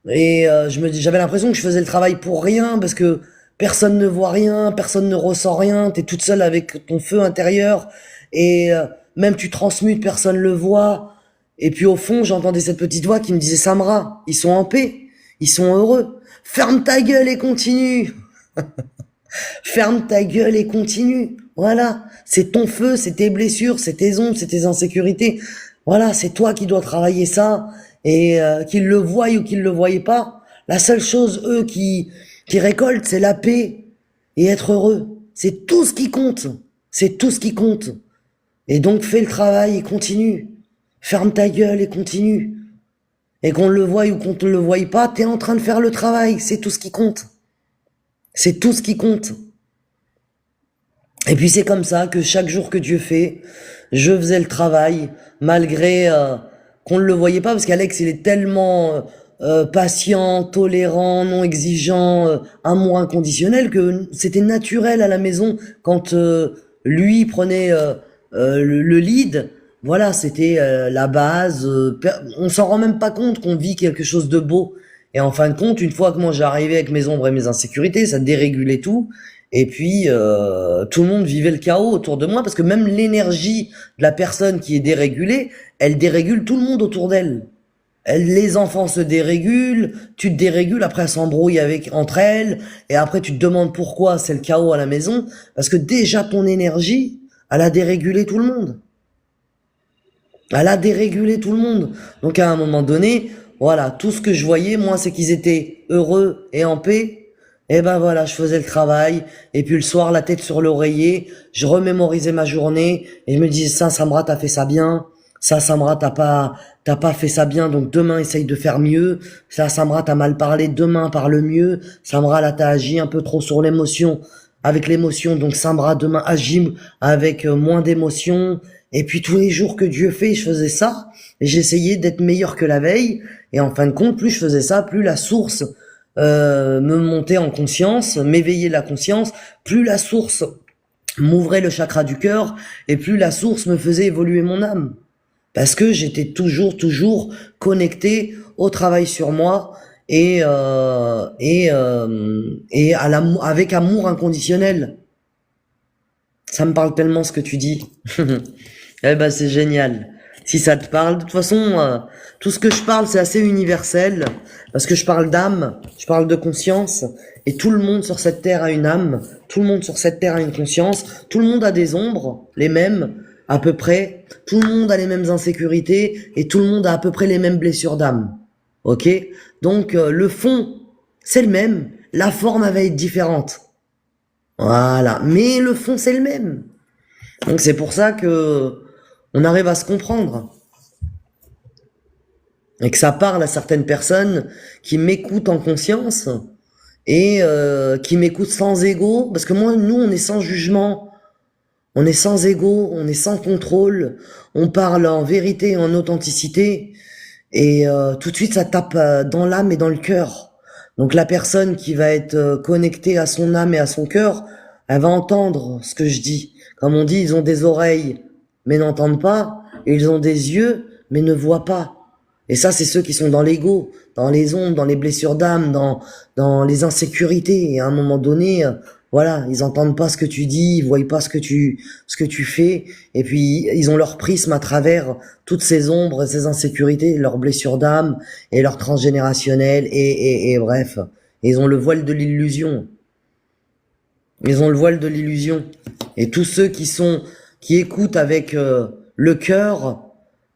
et j'avais l'impression que je faisais le travail pour rien, parce que personne ne voit rien, personne ne ressent rien, t'es toute seule avec ton feu intérieur, et même tu transmutes, personne le voit. Et puis au fond, j'entendais cette petite voix qui me disait, Samra, ils sont en paix, ils sont heureux. Ferme ta gueule et continue. Ferme ta gueule et continue. Voilà. C'est ton feu, c'est tes blessures, c'est tes ombres, c'est tes insécurités. Voilà, c'est toi qui dois travailler ça. Et qu'ils le voient ou qu'ils le voient pas, la seule chose, eux, qui récoltent, c'est la paix et être heureux. C'est tout ce qui compte. C'est tout ce qui compte. Et donc, fais le travail et continue. Ferme ta gueule et continue. Et qu'on le voie ou qu'on ne le voie pas, t'es en train de faire le travail. C'est tout ce qui compte. C'est tout ce qui compte. Et puis c'est comme ça que chaque jour que Dieu fait, je faisais le travail, malgré qu'on ne le voyait pas, parce qu'Alex, il est tellement patient, tolérant, non exigeant, amour inconditionnel, que c'était naturel à la maison quand lui prenait le lead. Voilà, c'était la base. On s'en rend même pas compte qu'on vit quelque chose de beau. Et en fin de compte, une fois que moi j'arrivais avec mes ombres et mes insécurités, ça dérégulait tout. Et puis tout le monde vivait le chaos autour de moi, parce que même l'énergie de la personne qui est dérégulée, elle dérégule tout le monde autour d'elle. Les enfants se dérégulent, tu te dérégules, après elles s'embrouillent entre elles, et après tu te demandes pourquoi c'est le chaos à la maison, parce que déjà ton énergie, elle a dérégulé tout le monde. Elle a dérégulé tout le monde. Donc à un moment donné, voilà, tout ce que je voyais, moi, c'est qu'ils étaient heureux et en paix. Et ben voilà, je faisais le travail. Et puis le soir, la tête sur l'oreiller, je remémorisais ma journée. Et je me disais, ça, Samra, t'as fait ça bien. Ça, Samra, t'as pas fait ça bien. Donc demain, essaye de faire mieux. Ça, Samra, t'as mal parlé. Demain, parle mieux. Samra, là, t'as agi un peu trop sur l'émotion. Avec l'émotion. Donc Samra, demain, agis avec moins d'émotion. Et puis tous les jours que Dieu fait, je faisais ça, et j'essayais d'être meilleur que la veille, et en fin de compte, plus je faisais ça, plus la source me montait en conscience, m'éveillait la conscience, plus la source m'ouvrait le chakra du cœur, et plus la source me faisait évoluer mon âme. Parce que j'étais toujours connecté au travail sur moi et avec amour inconditionnel. Ça me parle tellement ce que tu dis. Eh ben c'est génial. Si ça te parle, de toute façon, tout ce que je parle c'est assez universel parce que je parle d'âme, je parle de conscience et tout le monde sur cette terre a une âme, tout le monde sur cette terre a une conscience, tout le monde a des ombres, les mêmes à peu près, tout le monde a les mêmes insécurités et tout le monde a à peu près les mêmes blessures d'âme. OK? Donc le fond c'est le même, la forme elle va être différente. Voilà, mais le fond c'est le même. Donc c'est pour ça que on arrive à se comprendre et que ça parle à certaines personnes qui m'écoutent en conscience et qui m'écoutent sans ego, parce que nous on est sans jugement, on est sans ego, on est sans contrôle, on parle en vérité et en authenticité et tout de suite ça tape dans l'âme et dans le cœur. Donc la personne qui va être connectée à son âme et à son cœur, elle va entendre ce que je dis. Comme on dit, ils ont des oreilles mais n'entendent pas, et ils ont des yeux mais ne voient pas. Et ça, c'est ceux qui sont dans l'ego, dans les ombres, dans les blessures d'âme, dans les insécurités. Et à un moment donné, voilà, ils entendent pas ce que tu dis, ils voient pas ce que tu fais. Et puis, ils ont leur prisme à travers toutes ces ombres, ces insécurités, leurs blessures d'âme et leur transgénérationnel et bref. Et ils ont le voile de l'illusion. Ils ont le voile de l'illusion. Et tous ceux qui écoutent avec le cœur,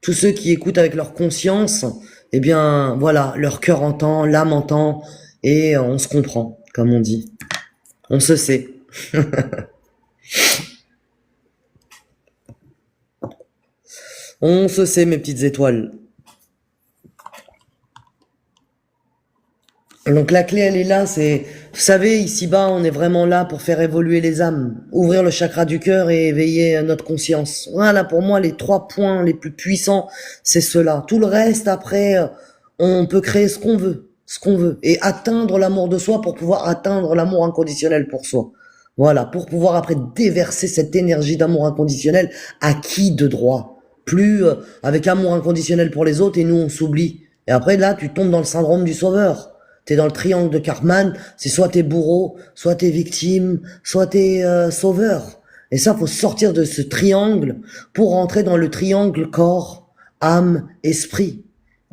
tous ceux qui écoutent avec leur conscience, eh bien, voilà, leur cœur entend, l'âme entend, et on se comprend, comme on dit. On se sait. On se sait, mes petites étoiles. Donc la clé, elle est là, vous savez, ici-bas, on est vraiment là pour faire évoluer les âmes, ouvrir le chakra du cœur et éveiller notre conscience. Voilà, pour moi, les 3 points les plus puissants, c'est cela. Tout le reste, après, on peut créer ce qu'on veut, et atteindre l'amour de soi pour pouvoir atteindre l'amour inconditionnel pour soi. Voilà, pour pouvoir après déverser cette énergie d'amour inconditionnel à qui de droit. Plus avec amour inconditionnel pour les autres et nous, on s'oublie. Et après, là, tu tombes dans le syndrome du sauveur. T'es dans le triangle de Karpman, c'est soit t'es bourreau, soit t'es victime, soit t'es sauveur. Et ça, faut sortir de ce triangle pour rentrer dans le triangle corps, âme, esprit.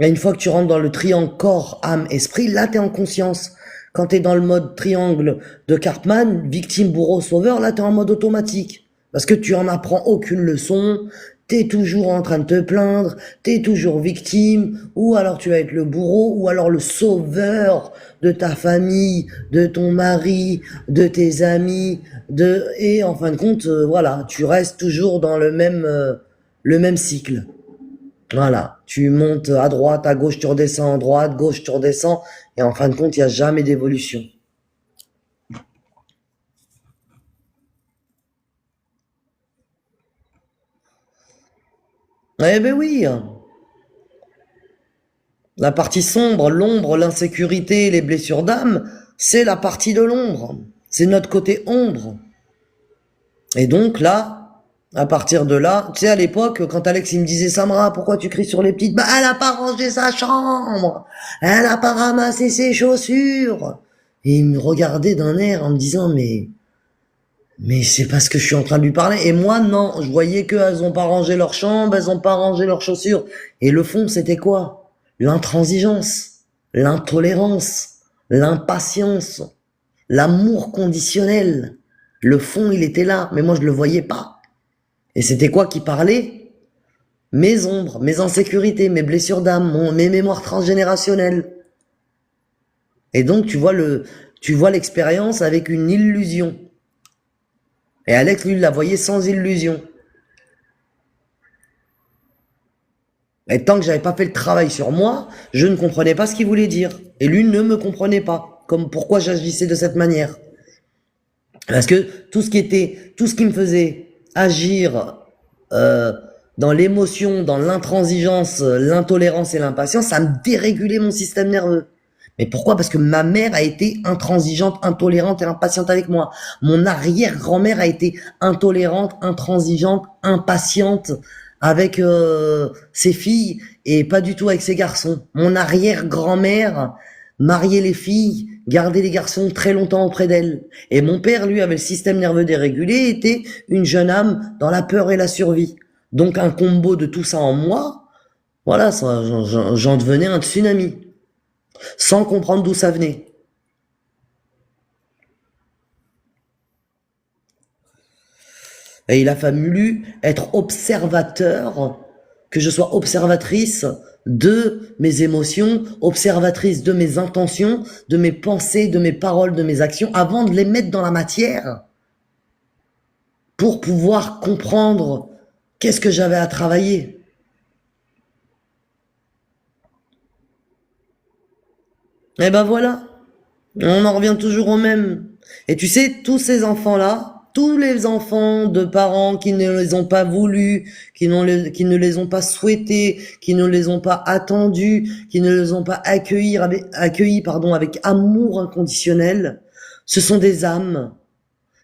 Et une fois que tu rentres dans le triangle corps, âme, esprit, là t'es en conscience. Quand t'es dans le mode triangle de Karpman, victime, bourreau, sauveur, là t'es en mode automatique. Parce que tu en apprends aucune leçon, t'es toujours en train de te plaindre, t'es toujours victime, ou alors tu vas être le bourreau, ou alors le sauveur de ta famille, de ton mari, de tes amis, et en fin de compte, voilà, tu restes toujours dans le même cycle. Voilà, tu montes à droite, à gauche, tu redescends à droite, gauche, tu redescends, et en fin de compte, il n'y a jamais d'évolution. Eh ben oui, la partie sombre, l'ombre, l'insécurité, les blessures d'âme, c'est la partie de l'ombre. C'est notre côté ombre. Et donc là, à partir de là, tu sais, à l'époque, quand Alex il me disait Samra, pourquoi tu cries sur les petites? Bah, elle a pas rangé sa chambre. Elle a pas ramassé ses chaussures. Et il me regardait d'un air en me disant, mais c'est parce que je suis en train de lui parler. Et moi, non, je voyais qu'elles ont pas rangé leur chambre, elles ont pas rangé leurs chaussures. Et le fond, c'était quoi? L'intransigeance, l'intolérance, l'impatience, l'amour conditionnel. Le fond, il était là, mais moi, je le voyais pas. Et c'était quoi qui parlait? Mes ombres, mes insécurités, mes blessures d'âme, mes mémoires transgénérationnelles. Et donc, tu vois l'expérience avec une illusion. Et Alex, lui, la voyait sans illusion. Et tant que j'avais pas fait le travail sur moi, je ne comprenais pas ce qu'il voulait dire. Et lui ne me comprenait pas. Comme pourquoi j'agissais de cette manière. Parce que tout ce qui me faisait agir dans l'émotion, dans l'intransigeance, l'intolérance et l'impatience, ça me dérégulait mon système nerveux. Mais pourquoi? Parce que ma mère a été intransigeante, intolérante et impatiente avec moi. Mon arrière-grand-mère a été intolérante, intransigeante, impatiente avec ses filles et pas du tout avec ses garçons. Mon arrière-grand-mère mariait les filles, gardait les garçons très longtemps auprès d'elle. Et mon père, lui, avait le système nerveux dérégulé, était une jeune âme dans la peur et la survie. Donc un combo de tout ça en moi, voilà, j'en devenais un tsunami, sans comprendre d'où ça venait. Et il a fallu être observateur, que je sois observatrice de mes émotions, observatrice de mes intentions, de mes pensées, de mes paroles, de mes actions, avant de les mettre dans la matière, pour pouvoir comprendre qu'est-ce que j'avais à travailler. Et ben voilà, on en revient toujours au même. Et tu sais, tous ces enfants-là, tous les enfants de parents qui ne les ont pas voulu, qui ne les ont pas souhaités, qui ne les ont pas attendus, qui ne les ont pas accueillis avec amour inconditionnel, ce sont des âmes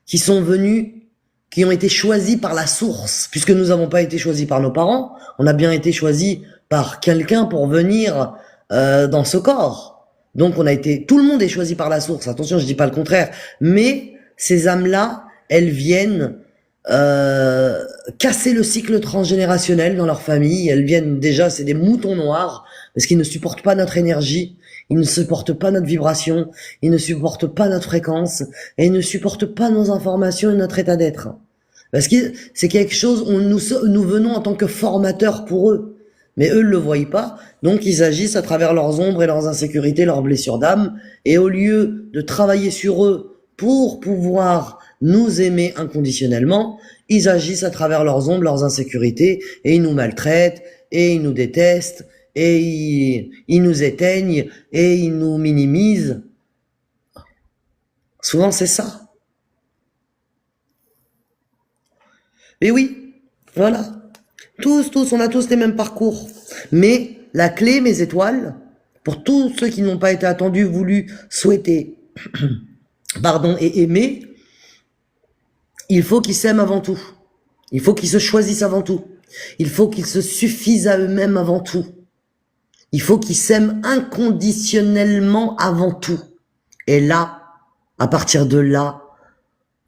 qui sont venues, qui ont été choisies par la source, puisque nous n'avons pas été choisis par nos parents, on a bien été choisis par quelqu'un pour venir dans ce corps. Donc tout le monde est choisi par la source. Attention, je dis pas le contraire, mais ces âmes-là, elles viennent casser le cycle transgénérationnel dans leur famille. Elles viennent déjà, c'est des moutons noirs parce qu'ils ne supportent pas notre énergie, ils ne supportent pas notre vibration, ils ne supportent pas notre fréquence et ils ne supportent pas nos informations et notre état d'être. Parce que c'est quelque chose où nous venons en tant que formateurs pour eux. Mais eux ne le voient pas, donc ils agissent à travers leurs ombres et leurs insécurités, leurs blessures d'âme, et au lieu de travailler sur eux pour pouvoir nous aimer inconditionnellement, ils agissent à travers leurs ombres, leurs insécurités, et ils nous maltraitent, et ils nous détestent, et ils nous éteignent, et ils nous minimisent. Souvent c'est ça. Et oui, voilà. Tous, on a tous les mêmes parcours. Mais la clé, mes étoiles, pour tous ceux qui n'ont pas été attendus, voulus, souhaités, et aimés, il faut qu'ils s'aiment avant tout. Il faut qu'ils se choisissent avant tout. Il faut qu'ils se suffisent à eux-mêmes avant tout. Il faut qu'ils s'aiment inconditionnellement avant tout. Et là, à partir de là,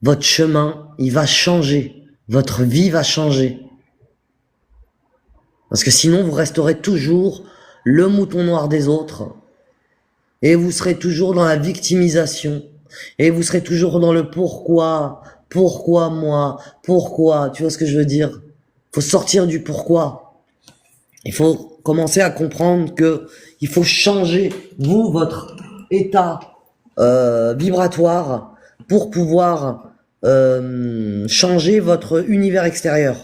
votre chemin, il va changer. Votre vie va changer. Parce que sinon, vous resterez toujours le mouton noir des autres. Et vous serez toujours dans la victimisation. Et vous serez toujours dans le pourquoi moi, pourquoi, tu vois ce que je veux dire? Faut sortir du pourquoi. Il faut commencer à comprendre que il faut changer, vous, votre état vibratoire pour pouvoir changer votre univers extérieur.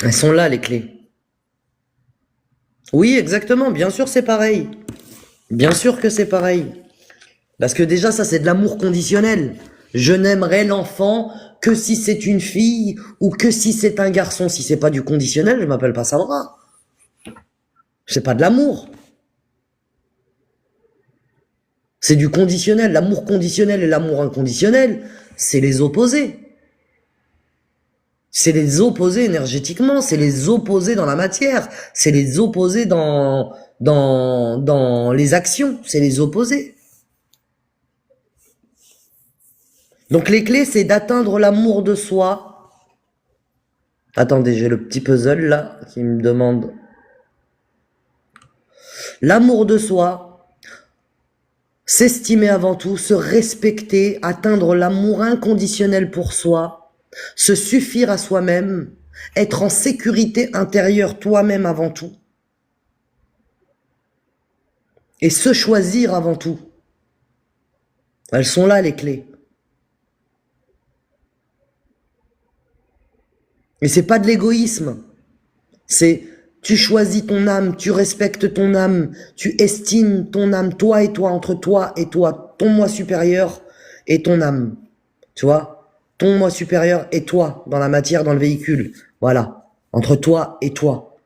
Elles sont là, les clés. Oui, exactement. Bien sûr, c'est pareil. Bien sûr que c'est pareil. Parce que déjà, ça, c'est de l'amour conditionnel. Je n'aimerai l'enfant que si c'est une fille ou que si c'est un garçon. Si c'est pas du conditionnel, je m'appelle pas Sandra. C'est pas de l'amour. C'est du conditionnel. L'amour conditionnel et l'amour inconditionnel, c'est les opposés. C'est les opposés énergétiquement, c'est les opposés dans la matière, c'est les opposés dans les actions, c'est les opposés. Donc les clés, c'est d'atteindre l'amour de soi. Attendez, j'ai le petit puzzle là qui me demande. L'amour de soi, s'estimer avant tout, se respecter, atteindre l'amour inconditionnel pour soi. Se suffire à soi-même, être en sécurité intérieure toi-même avant tout, et se choisir avant tout. Elles sont là, les clés. Et c'est pas de l'égoïsme. C'est, tu choisis ton âme, tu respectes ton âme, tu estimes ton âme, toi et toi, entre toi et toi, ton moi supérieur et ton âme. Tu vois? Ton moi supérieur et toi, dans la matière, dans le véhicule. Voilà. Entre toi et toi.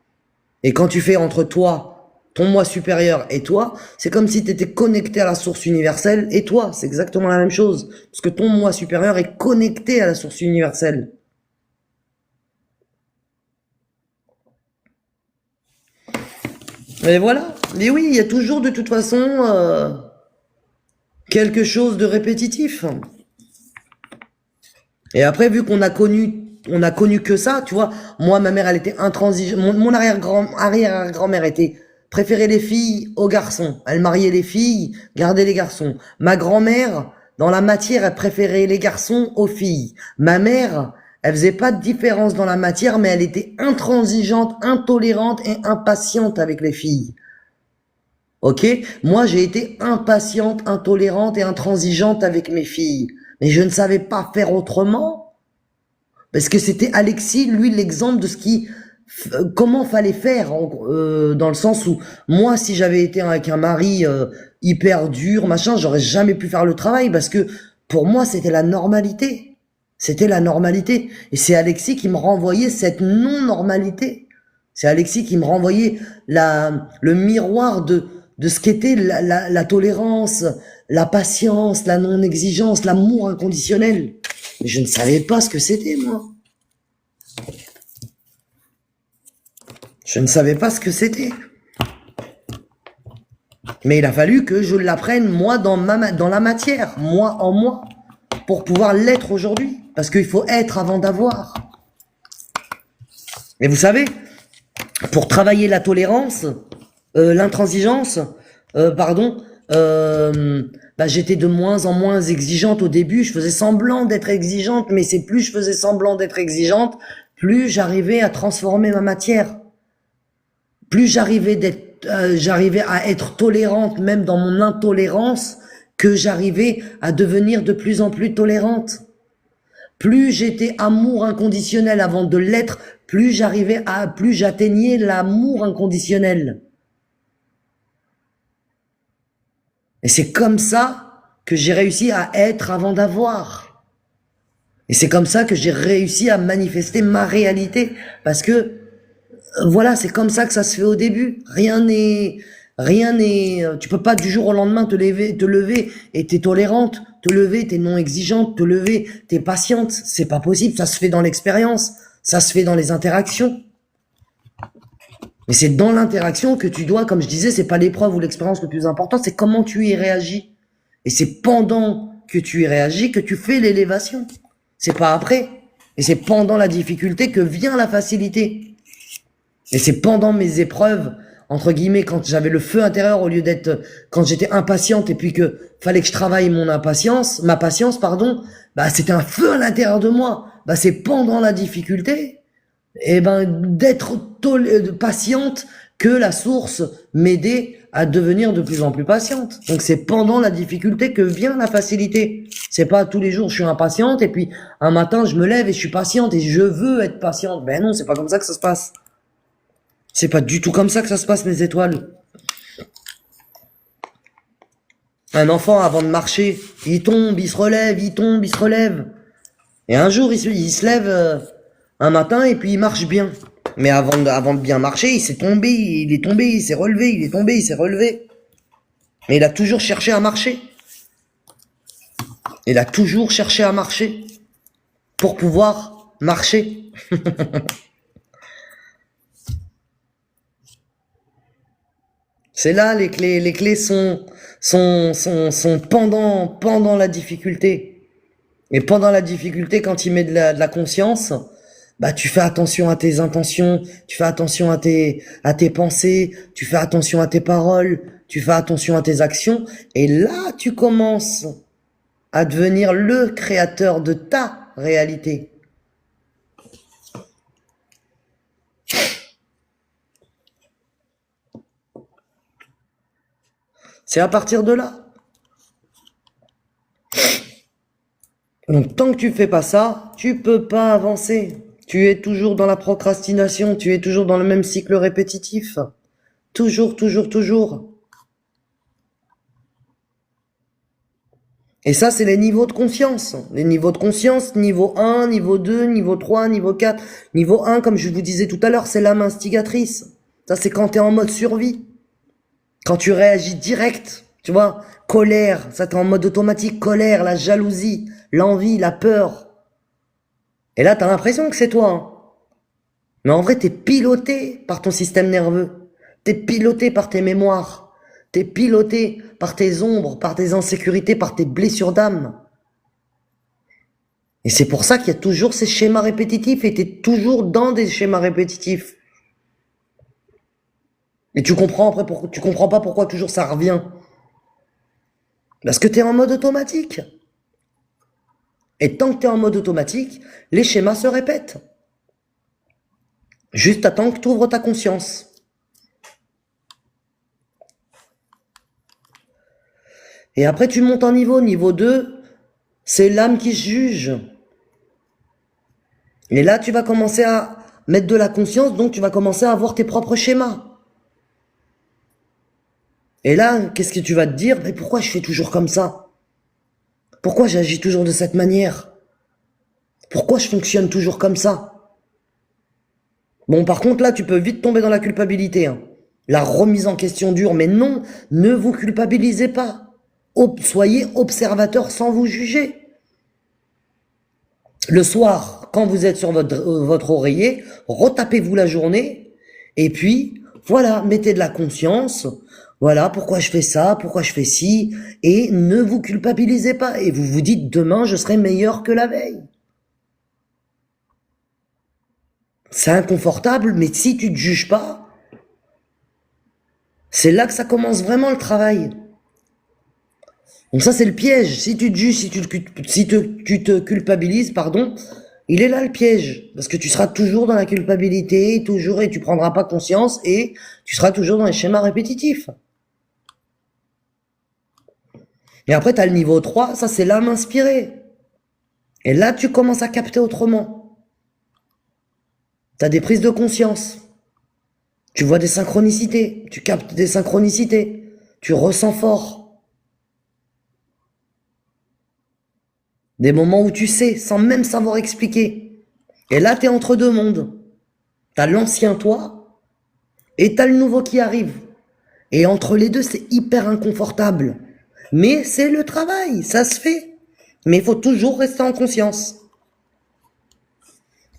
Et quand tu fais entre toi Ton moi supérieur et toi, c'est comme si tu étais connecté à la source universelle et toi, c'est exactement la même chose. Parce que ton moi supérieur est connecté à la source universelle. Et voilà. Mais oui, il y a toujours de toute façon quelque chose de répétitif. Et après, vu qu'on a connu que ça, tu vois, moi, ma mère, elle était intransigeante. Mon arrière-grand-mère était préférait les filles aux garçons. Elle mariait les filles, gardait les garçons. Ma grand-mère, dans la matière, elle préférait les garçons aux filles. Ma mère, elle faisait pas de différence dans la matière, mais elle était intransigeante, intolérante et impatiente avec les filles. Ok? Moi, j'ai été impatiente, intolérante et intransigeante avec mes filles. Mais je ne savais pas faire autrement. Parce que c'était Alexis, lui, l'exemple de comment fallait faire, dans le sens où, moi, si j'avais été avec un mari hyper dur, machin, j'aurais jamais pu faire le travail, parce que, pour moi, c'était la normalité. C'était la normalité. Et c'est Alexis qui me renvoyait cette non-normalité. C'est Alexis qui me renvoyait le miroir de ce qu'était la tolérance, la patience, la non-exigence, l'amour inconditionnel. Mais je ne savais pas ce que c'était, moi. Je ne savais pas ce que c'était. Mais il a fallu que je l'apprenne, moi, dans la matière, moi en moi, pour pouvoir l'être aujourd'hui. Parce qu'il faut être avant d'avoir. Et vous savez, pour travailler la tolérance, l'intransigeance, j'étais de moins en moins exigeante au début. Je faisais semblant d'être exigeante, mais c'est plus je faisais semblant d'être exigeante, plus j'arrivais à transformer ma matière. Plus j'arrivais à être tolérante, même dans mon intolérance, que j'arrivais à devenir de plus en plus tolérante. Plus j'étais amour inconditionnel avant de l'être, plus j'atteignais l'amour inconditionnel. Et c'est comme ça que j'ai réussi à être avant d'avoir. Et c'est comme ça que j'ai réussi à manifester ma réalité. Parce que, voilà, c'est comme ça que ça se fait au début. Tu peux pas du jour au lendemain te lever et t'es tolérante, te lever, t'es non exigeante, te lever, t'es patiente. C'est pas possible, ça se fait dans l'expérience, ça se fait dans les interactions. Mais c'est dans l'interaction que tu dois, comme je disais, c'est pas l'épreuve ou l'expérience le plus important, c'est comment tu y réagis. Et c'est pendant que tu y réagis que tu fais l'élévation. C'est pas après. Et c'est pendant la difficulté que vient la facilité. Et c'est pendant mes épreuves, entre guillemets, quand j'avais le feu intérieur au lieu d'être, quand j'étais impatiente et puis que fallait que je travaille ma patience, c'était un feu à l'intérieur de moi. C'est pendant la difficulté, d'être patiente que la source m'aidait à devenir de plus en plus patiente. Donc c'est pendant la difficulté que vient la facilité. C'est pas tous les jours je suis impatiente et puis un matin je me lève et je suis patiente et je veux être patiente. Ben non, c'est pas comme ça que ça se passe. C'est pas du tout comme ça que ça se passe, mes étoiles. Un enfant, avant de marcher, il tombe, il se relève, il tombe, il se relève. Et un jour, il se lève un matin et puis il marche bien. Mais avant de bien marcher, il est tombé, il s'est relevé, il est tombé, il s'est relevé. Mais il a toujours cherché à marcher. Il a toujours cherché à marcher pour pouvoir marcher. C'est là les clés. Les clés sont pendant la difficulté. Et pendant la difficulté, quand il met de la conscience, tu fais attention à tes intentions, tu fais attention à tes pensées, tu fais attention à tes paroles, tu fais attention à tes actions. Et là, tu commences à devenir le créateur de ta réalité. C'est à partir de là. Donc tant que tu fais pas ça, tu peux pas avancer. Tu es toujours dans la procrastination, tu es toujours dans le même cycle répétitif. Toujours, toujours, toujours. Et ça, c'est les niveaux de conscience. Les niveaux de conscience, niveau 1, niveau 2, niveau 3, niveau 4. Niveau 1, comme je vous disais tout à l'heure, c'est l'âme instigatrice. Ça, c'est quand t'es en mode survie. Quand tu réagis direct, tu vois, colère, ça t'es en mode automatique, colère, la jalousie, l'envie, la peur. Et là, t'as l'impression que c'est toi, hein. Mais en vrai, t'es piloté par ton système nerveux. T'es piloté par tes mémoires. T'es piloté par tes ombres, par tes insécurités, par tes blessures d'âme. Et c'est pour ça qu'il y a toujours ces schémas répétitifs et t'es toujours dans des schémas répétitifs. Et tu comprends après pourquoi, tu comprends pas pourquoi toujours ça revient. Parce que t'es en mode automatique. Et tant que t'es en mode automatique, les schémas se répètent. Juste attends que t'ouvres ta conscience. Et après tu montes en niveau. Niveau 2, c'est l'âme qui se juge. Et là tu vas commencer à mettre de la conscience, donc tu vas commencer à avoir tes propres schémas. Et là, qu'est-ce que tu vas te dire? Mais pourquoi je fais toujours comme ça? Pourquoi j'agis toujours de cette manière? Pourquoi je fonctionne toujours comme ça? Bon, par contre, là, tu peux vite tomber dans la culpabilité, hein. La remise en question dure, mais non, ne vous culpabilisez pas. Soyez observateur sans vous juger. Le soir, quand vous êtes sur votre oreiller, retapez-vous la journée, et puis, voilà, mettez de la conscience. Voilà, pourquoi je fais ça, pourquoi je fais ci, et ne vous culpabilisez pas. Et vous vous dites, demain, je serai meilleur que la veille. C'est inconfortable, mais si tu te juges pas, c'est là que ça commence vraiment le travail. Donc ça, c'est le piège. Si tu te juges, tu te culpabilises, pardon, il est là le piège. Parce que tu seras toujours dans la culpabilité, toujours, et tu prendras pas conscience, et tu seras toujours dans les schémas répétitifs. Et après, tu as le niveau 3, ça c'est l'âme inspirée. Et là, tu commences à capter autrement. Tu as des prises de conscience. Tu vois des synchronicités. Tu captes des synchronicités. Tu ressens fort. Des moments où tu sais, sans même savoir expliquer. Et là, tu es entre deux mondes. Tu as l'ancien toi et tu as le nouveau qui arrive. Et entre les deux, c'est hyper inconfortable. Mais c'est le travail, ça se fait. Mais il faut toujours rester en conscience.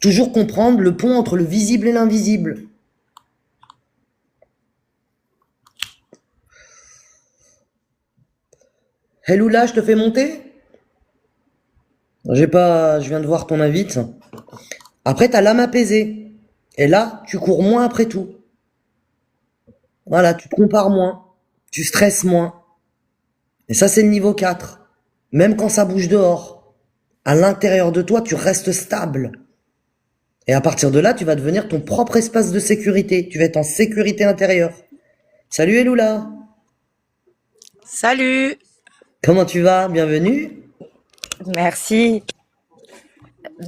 Toujours comprendre le pont entre le visible et l'invisible. Helloula, je te fais monter? Je viens de voir ton invite. Après, t'as l'âme apaisée. Et là, tu cours moins après tout. Voilà, tu te compares moins. Tu stresses moins. Et ça, c'est le niveau 4. Même quand ça bouge dehors, à l'intérieur de toi, tu restes stable. Et à partir de là, tu vas devenir ton propre espace de sécurité. Tu vas être en sécurité intérieure. Salut Eloula. Salut, Comment tu vas? Bienvenue. merci.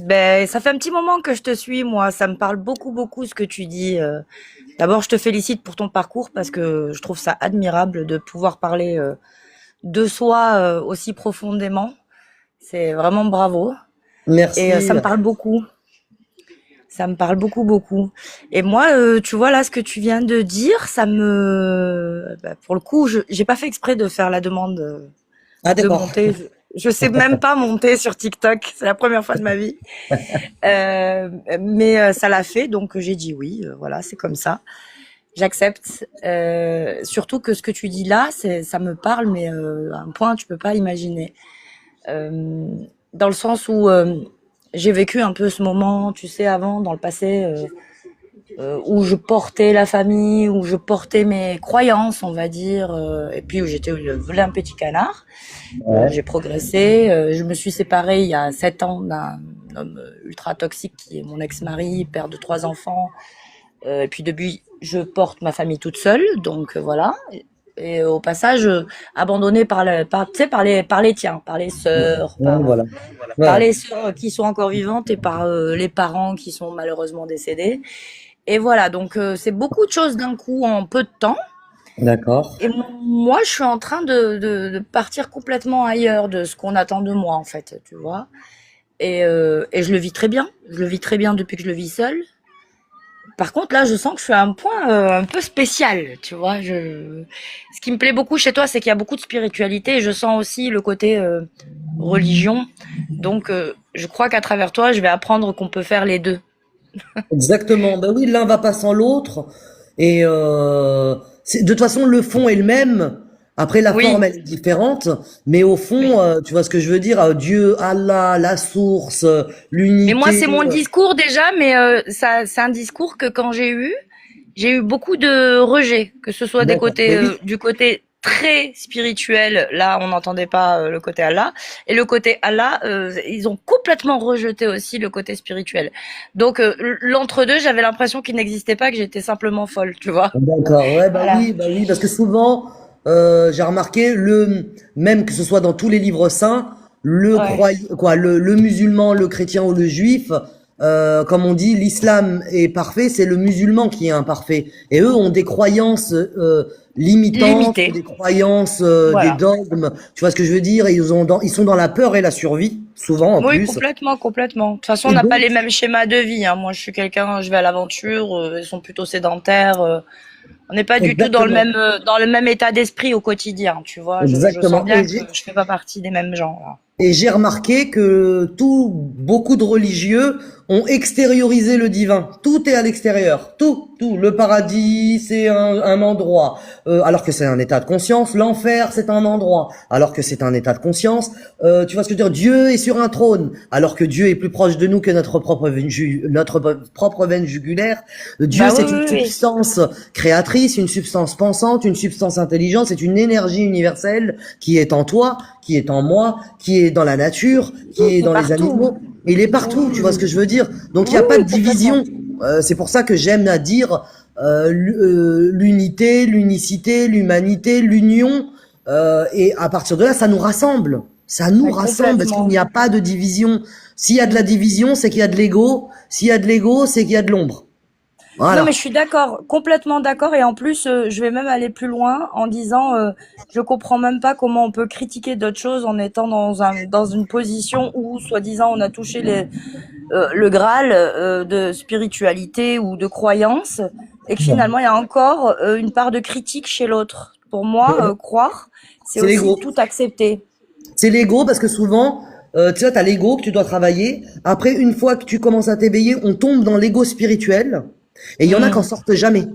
Ben, ça fait un petit moment que je te suis, moi. Ça me parle beaucoup, beaucoup ce que tu dis. D'abord, je te félicite pour ton parcours parce que je trouve ça admirable de pouvoir parler de soi aussi profondément. C'est vraiment bravo. Et Merci. ça me parle beaucoup. Ça me parle beaucoup, beaucoup. Et moi, tu vois là, ce que tu viens de dire, pour le coup, j'ai pas fait exprès de faire la demande Ah de d'accord. monter. Je sais même pas monter sur TikTok. C'est la première fois de ma vie. Mais ça l'a fait, donc j'ai dit oui. Voilà, c'est comme ça. J'accepte. Surtout que ce que tu dis là, ça me parle, mais à un point tu peux pas imaginer. Euh, Dans le sens où j'ai vécu un peu ce moment, tu sais, avant, dans le passé, où je portais la famille, où je portais mes croyances, on va dire, et puis où j'étais le vilain petit canard. Ouais. J'ai progressé. Je me suis séparée il y a 7 ans d'un homme ultra toxique qui est mon ex-mari, père de 3 enfants. Et puis depuis, je porte ma famille toute seule, donc voilà. Et au passage, abandonnée tu sais, par les tiens, par les sœurs, Ouais, voilà. par Ouais. les sœurs qui sont encore vivantes et par les parents qui sont malheureusement décédés. Et voilà, donc c'est beaucoup de choses d'un coup en peu de temps. D'accord. Et moi, je suis en train de partir complètement ailleurs de ce qu'on attend de moi, en fait, tu vois. Et je le vis très bien. Je le vis très bien depuis que je le vis seule. Par contre, là, je sens que je suis à un point un peu spécial, tu vois. Ce qui me plaît beaucoup chez toi, c'est qu'il y a beaucoup de spiritualité et je sens aussi le côté religion. Donc, je crois qu'à travers toi, je vais apprendre qu'on peut faire les deux. Exactement. Ben oui, l'un va pas sans l'autre. Et de toute façon, le fond est le même. Après, la Oui, forme, elle est différente. Mais au fond, oui. tu vois ce que je veux dire? Dieu, Allah, la source, Mais moi, c'est l'unité. mon discours déjà, mais ça, c'est un discours que quand j'ai eu beaucoup de rejets, que ce soit D'accord. Mais oui, du côté très spirituel, là on n'entendait pas le côté Allah, et le côté Allah, ils ont complètement rejeté aussi le côté spirituel. Donc l'entre-deux, j'avais l'impression qu'il n'existait pas, que j'étais simplement folle, tu vois. d'accord. Ouais, Voilà. bah oui, parce que souvent, j'ai remarqué même que ce soit dans tous les livres saints, Ouais. le musulman, le chrétien ou le juif, comme on dit, l'islam est parfait, c'est le musulman qui est imparfait. Et eux ont des croyances limitantes, Limité. des croyances, des Voilà. dogmes. Tu vois ce que je veux dire? Et ils sont dans la peur et la survie, souvent en Oui, plus. complètement, complètement. De toute façon, on Et n'a pas donc, les mêmes schémas de vie, hein. Moi, je suis quelqu'un, je vais à l'aventure, ils sont plutôt sédentaires. On n'est pas du tout exactement. dans le même état d'esprit au quotidien, tu vois. Je sens Exactement. bien que je fais pas partie des mêmes gens, là. Et j'ai remarqué que beaucoup de religieux ont extériorisé le divin. Tout est à l'extérieur. Tout. Le paradis, c'est un endroit. Alors que c'est un état de conscience. L'enfer, c'est un endroit. Alors que c'est un état de conscience. Tu vois ce que je veux dire? Dieu est sur un trône. Alors que Dieu est plus proche de nous que notre propre veine jugulaire. Dieu, Bah oui, c'est une oui, oui. substance créatrice, une substance pensante, une substance intelligente. C'est une énergie universelle qui est en toi, qui est en moi, qui est dans la nature, qui est C'est dans les partout. animaux. Il est partout, tu vois ce que je veux dire? Donc il n'y Oui, a pas de oui, complètement. division. C'est pour ça que j'aime à dire l'unité, l'unicité, l'humanité, l'union. Et à partir de là, ça nous rassemble. Ça nous Mais rassemble parce qu'il complètement. n'y a pas de division. S'il y a de la division, c'est qu'il y a de l'ego. S'il y a de l'ego, c'est qu'il y a de l'ombre. Non, mais je Voilà. suis d'accord, complètement d'accord. Et en plus, je vais même aller plus loin en disant, je comprends même pas comment on peut critiquer d'autres choses en étant dans une position où, soi-disant, on a touché le Graal de spiritualité ou de croyance, et que finalement, il y a encore une part de critique chez l'autre. Pour moi, croire, c'est C'est aussi l'ego. tout accepter. C'est l'ego parce que souvent, tu vois, t'as l'ego que tu dois travailler. Après, une fois que tu commences à t'éveiller, on tombe dans l'ego spirituel. Et il y en a qui en Hmm. sortent jamais.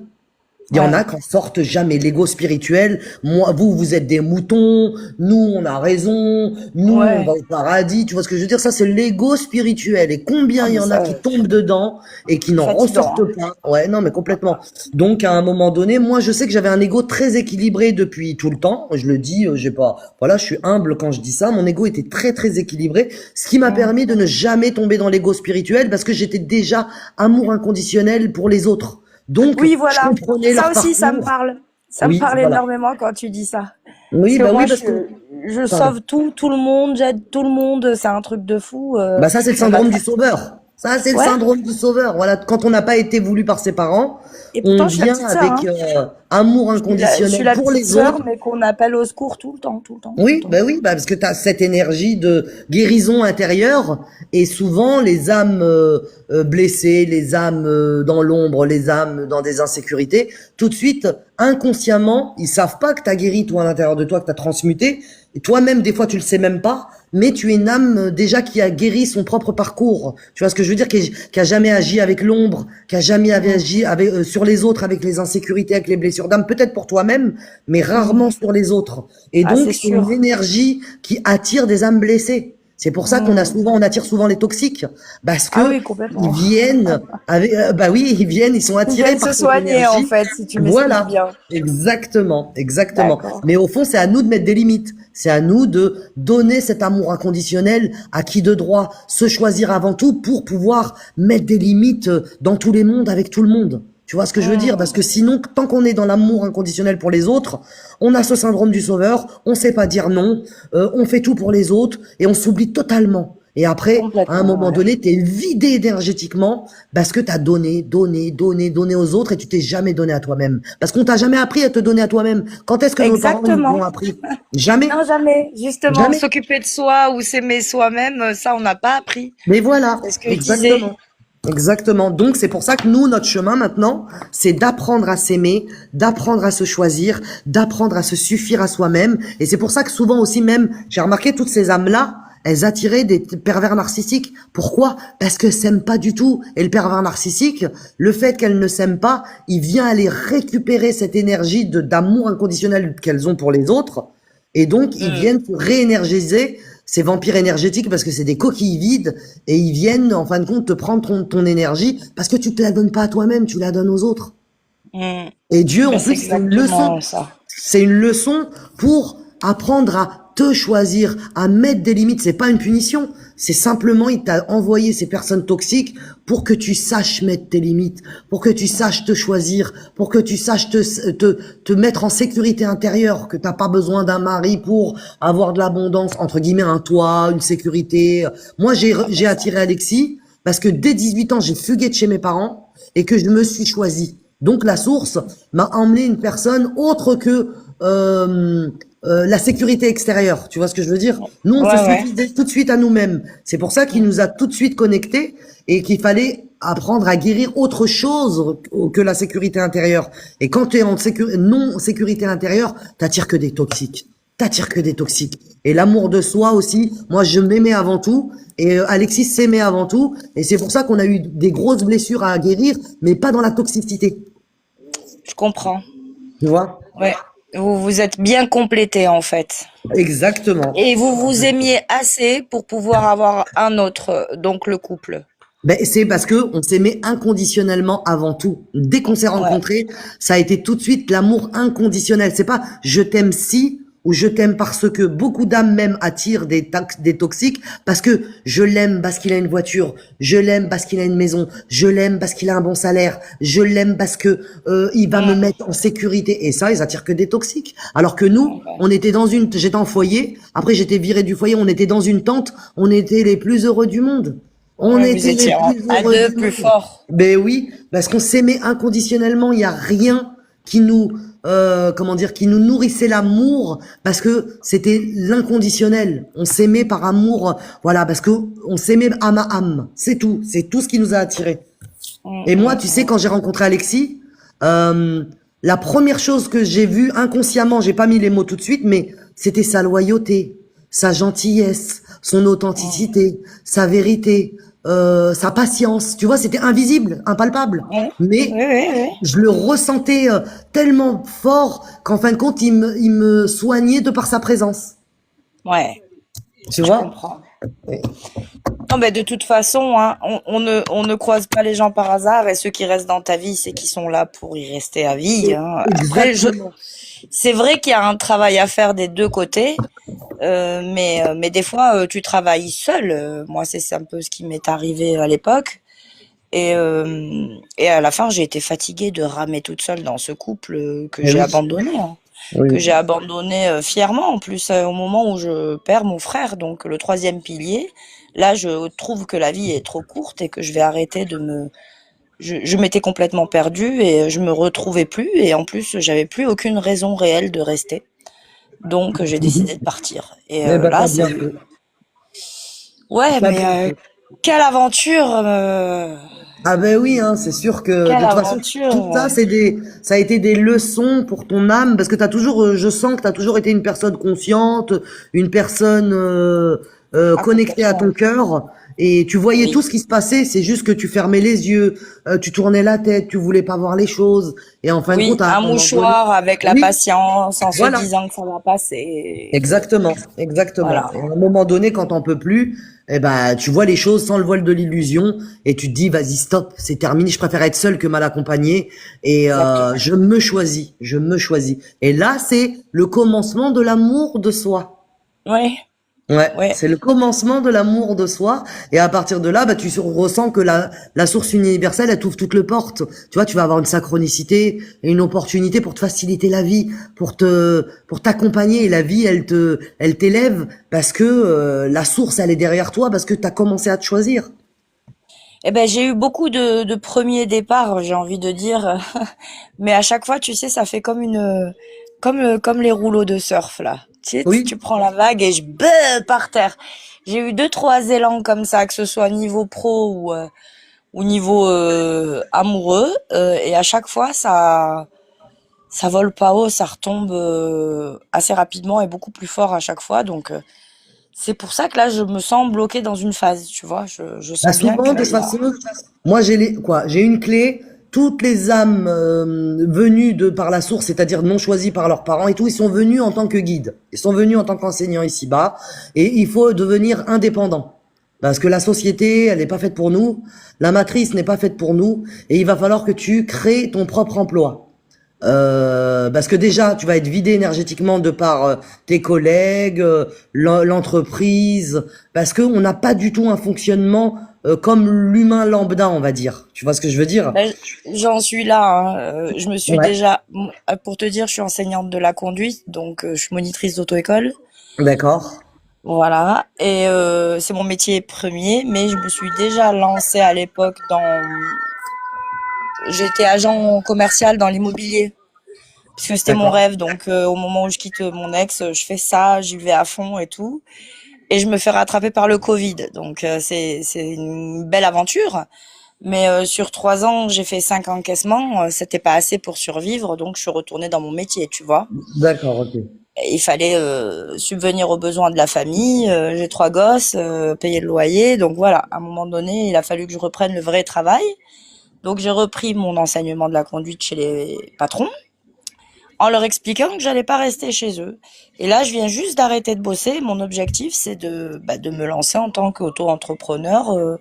Il y en Ouais. a qui en sortent jamais. L'ego spirituel, moi, vous êtes des moutons, nous, on a raison, nous, on va Ouais. au paradis. Tu vois ce que je veux dire? Ça, c'est l'ego spirituel. Et combien Ah, il y mais en a ça, qui tombent dedans et qui n'en fatigant, ressortent hein. pas? Ouais, non, mais complètement. Donc, à un moment donné, moi, je sais que j'avais un ego très équilibré depuis tout le temps. Je le dis, j'ai pas, voilà, je suis humble quand je dis ça. Mon ego était très, très équilibré. Ce qui m'a Hmm. permis de ne jamais tomber dans l'ego spirituel parce que j'étais déjà amour inconditionnel pour les autres. Donc, Oui, je voilà. comprenais Ça leur aussi, ça me parcours. parle. Ça me Oui, parle voilà. énormément quand tu dis ça. Parce Oui, que bah moi, oui, parce que, je pardon. sauve tout le monde, j'aide tout le monde. C'est un truc de fou. Bah ça, c'est le Même à syndrome du sauveur. Ça, c'est le Ouais. syndrome du sauveur. Voilà, quand on n'a pas été voulu par ses parents, Et on pourtant, je suis la vient petite sœur, avec hein. amour Je suis inconditionnel la pour petite les sœur, autres. mais qu'on appelle au secours tout le temps, tout le temps, tout le temps. Oui, parce que tu as cette énergie de guérison intérieure et souvent les âmes blessées, les âmes dans l'ombre, les âmes dans des insécurités, tout de suite, inconsciemment, ils savent pas que tu as guéri toi à l'intérieur de toi, que tu as transmuté, et toi-même des fois tu le sais même pas, mais tu es une âme déjà qui a guéri son propre parcours. Tu vois ce que je veux dire, qui a jamais agi avec l'ombre, qui a jamais Mm. agi avec, sur les autres avec les insécurités, avec les blessures d'âme, peut-être pour toi-même, mais Mm. rarement sur les autres. Et Ah, c'est donc, c'est une sûr. énergie qui attire des âmes blessées. C'est pour ça Mm. on attire souvent les toxiques. Parce Ah que oui, ils complètement. viennent bah oui, ils sont Ils attirés viennent se par cette soigner, en énergie. fait, si tu m'expliques Voilà. bien. Exactement, exactement. D'accord. Mais au fond, c'est à nous de mettre des limites. C'est à nous de donner cet amour inconditionnel à qui de droit, se choisir avant tout pour pouvoir mettre des limites dans tous les mondes avec tout le monde. Tu vois ce que je veux dire? Parce Mm. que sinon, tant qu'on est dans l'amour inconditionnel pour les autres, on a ce syndrome du sauveur, on sait pas dire non, on fait tout pour les autres et on s'oublie totalement. Et après, à un Complètement, moment ouais. donné, t'es vidé énergétiquement parce que t'as donné aux autres et tu t'es jamais donné à toi-même. Parce qu'on t'a jamais appris à te donner à toi-même. Quand est-ce que nos parents nous Exactement. l'ont appris? Jamais. Non, jamais. Justement, Jamais. s'occuper de soi ou s'aimer soi-même, ça, on n'a pas appris. Mais voilà. C'est ce que je disais. Exactement. Exactement. Donc, c'est pour ça que nous, notre chemin maintenant, c'est d'apprendre à s'aimer, d'apprendre à se choisir, d'apprendre à se suffire à soi-même. Et c'est pour ça que souvent aussi même, j'ai remarqué toutes ces âmes-là, elles attiraient des pervers narcissiques. Pourquoi? Parce qu'elles s'aiment pas du tout. Et le pervers narcissique, le fait qu'elles ne s'aiment pas, il vient aller récupérer cette énergie d'amour inconditionnel qu'elles ont pour les autres. Et donc, ils Mm. viennent se réénergiser ces vampires énergétiques parce que c'est des coquilles vides et ils viennent, en fin de compte, te prendre ton énergie parce que tu te la donnes pas à toi-même, tu la donnes aux autres. Mm. Et Dieu, en Ben, c'est plus, c'est une leçon. exactement ça. C'est une leçon pour apprendre à te choisir, à mettre des limites. C'est pas une punition. C'est simplement, il t'a envoyé ces personnes toxiques pour que tu saches mettre tes limites, pour que tu saches te choisir, pour que tu saches te mettre en sécurité intérieure, que t'as pas besoin d'un mari pour avoir de l'abondance, entre guillemets, un toit, une sécurité. Moi, j'ai attiré Alexis parce que dès 18 ans, j'ai fugué de chez mes parents et que je me suis choisi. Donc la source m'a emmené une personne autre que la sécurité extérieure. Tu vois ce que je veux dire? Nous, on se Ouais, ouais. suffisait tout de suite à nous-mêmes. C'est pour ça qu'il nous a tout de suite connectés et qu'il fallait apprendre à guérir autre chose que la sécurité intérieure. Et quand tu es en non sécurité intérieure, t'attires que des toxiques. T'attires que des toxiques. Et l'amour de soi aussi. Moi, je m'aimais avant tout. Et Alexis s'aimait avant tout. Et c'est pour ça qu'on a eu des grosses blessures à guérir, mais pas dans la toxicité. Je comprends. Tu vois? Ouais. Vous vous êtes bien complété en fait. Exactement. Et vous vous aimiez assez pour pouvoir avoir un autre, donc le couple. Ben, c'est parce que on s'aimait inconditionnellement avant tout. Dès qu'on s'est Ouais. rencontrés, ça a été tout de suite l'amour inconditionnel. C'est pas je t'aime si ou je t'aime parce que beaucoup d'âmes même attirent des toxiques parce que je l'aime parce qu'il a une voiture, je l'aime parce qu'il a une maison, je l'aime parce qu'il a un bon salaire, je l'aime parce que il va me Mm. mettre en sécurité et ça ils attirent que des toxiques. Alors que nous, on était j'étais en foyer, après j'étais viré du foyer, on était dans une tente, on était les plus heureux du monde. On Ouais, vous était les étiez plus à heureux deux du plus monde. forts. Ben oui, parce qu'on s'aimait inconditionnellement. Il y a rien qui nous, comment dire, qui nous nourrissait l'amour, parce que c'était l'inconditionnel. On s'aimait par amour, voilà, parce que on s'aimait âme à âme. C'est tout ce qui nous a attirés. Mm, Et moi, mm, tu sais, mm. quand j'ai rencontré Alexis, la première chose que j'ai vue inconsciemment, j'ai pas mis les mots tout de suite, mais c'était sa loyauté, sa gentillesse, son authenticité, sa vérité, sa patience. Tu vois, c'était invisible, impalpable. Oui, Mais oui, oui, oui. je le ressentais tellement fort qu'en fin de compte, il me soignait de par sa présence. Ouais, Tu je vois? comprends. Non, mais de toute façon, hein, on ne croise pas les gens par hasard et ceux qui restent dans ta vie, c'est qu'ils sont là pour y rester à vie, hein. Après, Exactement. c'est vrai qu'il y a un travail à faire des deux côtés, mais des fois, tu travailles seul. Moi, c'est un peu ce qui m'est arrivé à l'époque. Et à la fin, j'ai été fatiguée de ramer toute seule dans ce couple que Eh j'ai oui, abandonné, hein. Que oui. j'ai abandonné fièrement, en plus, au moment où je perds mon frère, donc le troisième pilier. Là, je trouve que la vie est trop courte et que je vais arrêter de me... Je m'étais complètement perdue et je me retrouvais plus. Et en plus, j'avais plus aucune raison réelle de rester. Donc, j'ai décidé de partir. Et Eh ben, là, t'as c'est... bien fait. Ouais, T'as mais bien fait. quelle aventure Ah ben oui, hein, c'est sûr que quelle de toute façon, aventure tout ça, ça a été des leçons pour ton âme, parce que t'as toujours, je sens que t'as toujours été une personne consciente, une personne Ah, connectée à ton complètement. cœur, et tu voyais tout Oui. ce qui se passait. C'est juste que tu fermais les yeux, tu tournais la tête, tu voulais pas voir les choses, et en fin de compte, Oui, à un un moment donné, mouchoir avec la oui, patience en se voilà. disant que ça va passer. Et que... Exactement, exactement. Voilà. Et à un moment donné, quand t'en peux plus, eh ben, tu vois les choses sans le voile de l'illusion et tu te dis, vas-y, stop, c'est terminé. Je préfère être seul que mal accompagné et Exactement. je me choisis, je me choisis. Et là, c'est le commencement de l'amour de soi. Oui, Ouais, oui. c'est le commencement de l'amour de soi. Et à partir de là, bah, ressens que la source universelle, elle t'ouvre toutes les portes. Tu vois, tu vas avoir une synchronicité et une opportunité pour te faciliter la vie, pour t'accompagner. Et la vie, elle t'élève parce que la source, elle est derrière toi, parce que t'as commencé à te choisir. Eh ben, j'ai eu beaucoup de premiers départs, j'ai envie de dire. Mais à chaque fois, tu sais, ça fait comme comme les rouleaux de surf, là. Tu sais, Oui, tu prends la vague et je beuh par terre. J'ai eu deux, trois élans comme ça, que ce soit niveau pro au niveau amoureux, et à chaque fois ça vole pas haut, ça retombe assez rapidement et beaucoup plus fort à chaque fois. Donc c'est pour ça que là je me sens bloquée dans une phase, tu vois. Je Bah sens bien souvent, que de toute il y a... façon, moi j'ai une clé. Toutes les âmes venues de par la source, c'est-à-dire non choisies par leurs parents et tout, ils sont venus en tant que guides. Ils sont venus en tant qu'enseignants ici-bas. Et il faut devenir indépendant. Parce que la société, elle n'est pas faite pour nous. La matrice n'est pas faite pour nous. Et il va falloir que tu crées ton propre emploi. Parce que déjà, tu vas être vidé énergétiquement de par tes collègues, l'entreprise, parce que on n'a pas du tout un fonctionnement comme l'humain lambda, on va dire. Tu vois ce que je veux dire? Ben, j'en suis là, hein. Je me suis Ouais. déjà, pour te dire, je suis enseignante de la conduite, donc je suis monitrice d'auto-école. D'accord. Voilà, et c'est mon métier premier, mais je me suis déjà lancée à l'époque j'étais agent commercial dans l'immobilier, parce que c'était mon D'accord. rêve. Donc au moment où je quitte mon ex, je fais ça, j'y vais à fond et tout, et je me fais rattraper par le Covid. Donc c'est une belle aventure, mais sur 3 ans, j'ai fait 5 encaissements, c'était pas assez pour survivre, donc je suis retournée dans mon métier, tu vois. D'accord, ok. Il fallait subvenir aux besoins de la famille. J'ai 3 gosses, payer le loyer. Donc voilà, à un moment donné, il a fallu que je reprenne le vrai travail. Donc j'ai repris mon enseignement de la conduite chez les patrons en leur expliquant que j'allais pas rester chez eux. Et là, je viens juste d'arrêter de bosser. Mon objectif, c'est de me lancer en tant qu'auto-entrepreneur,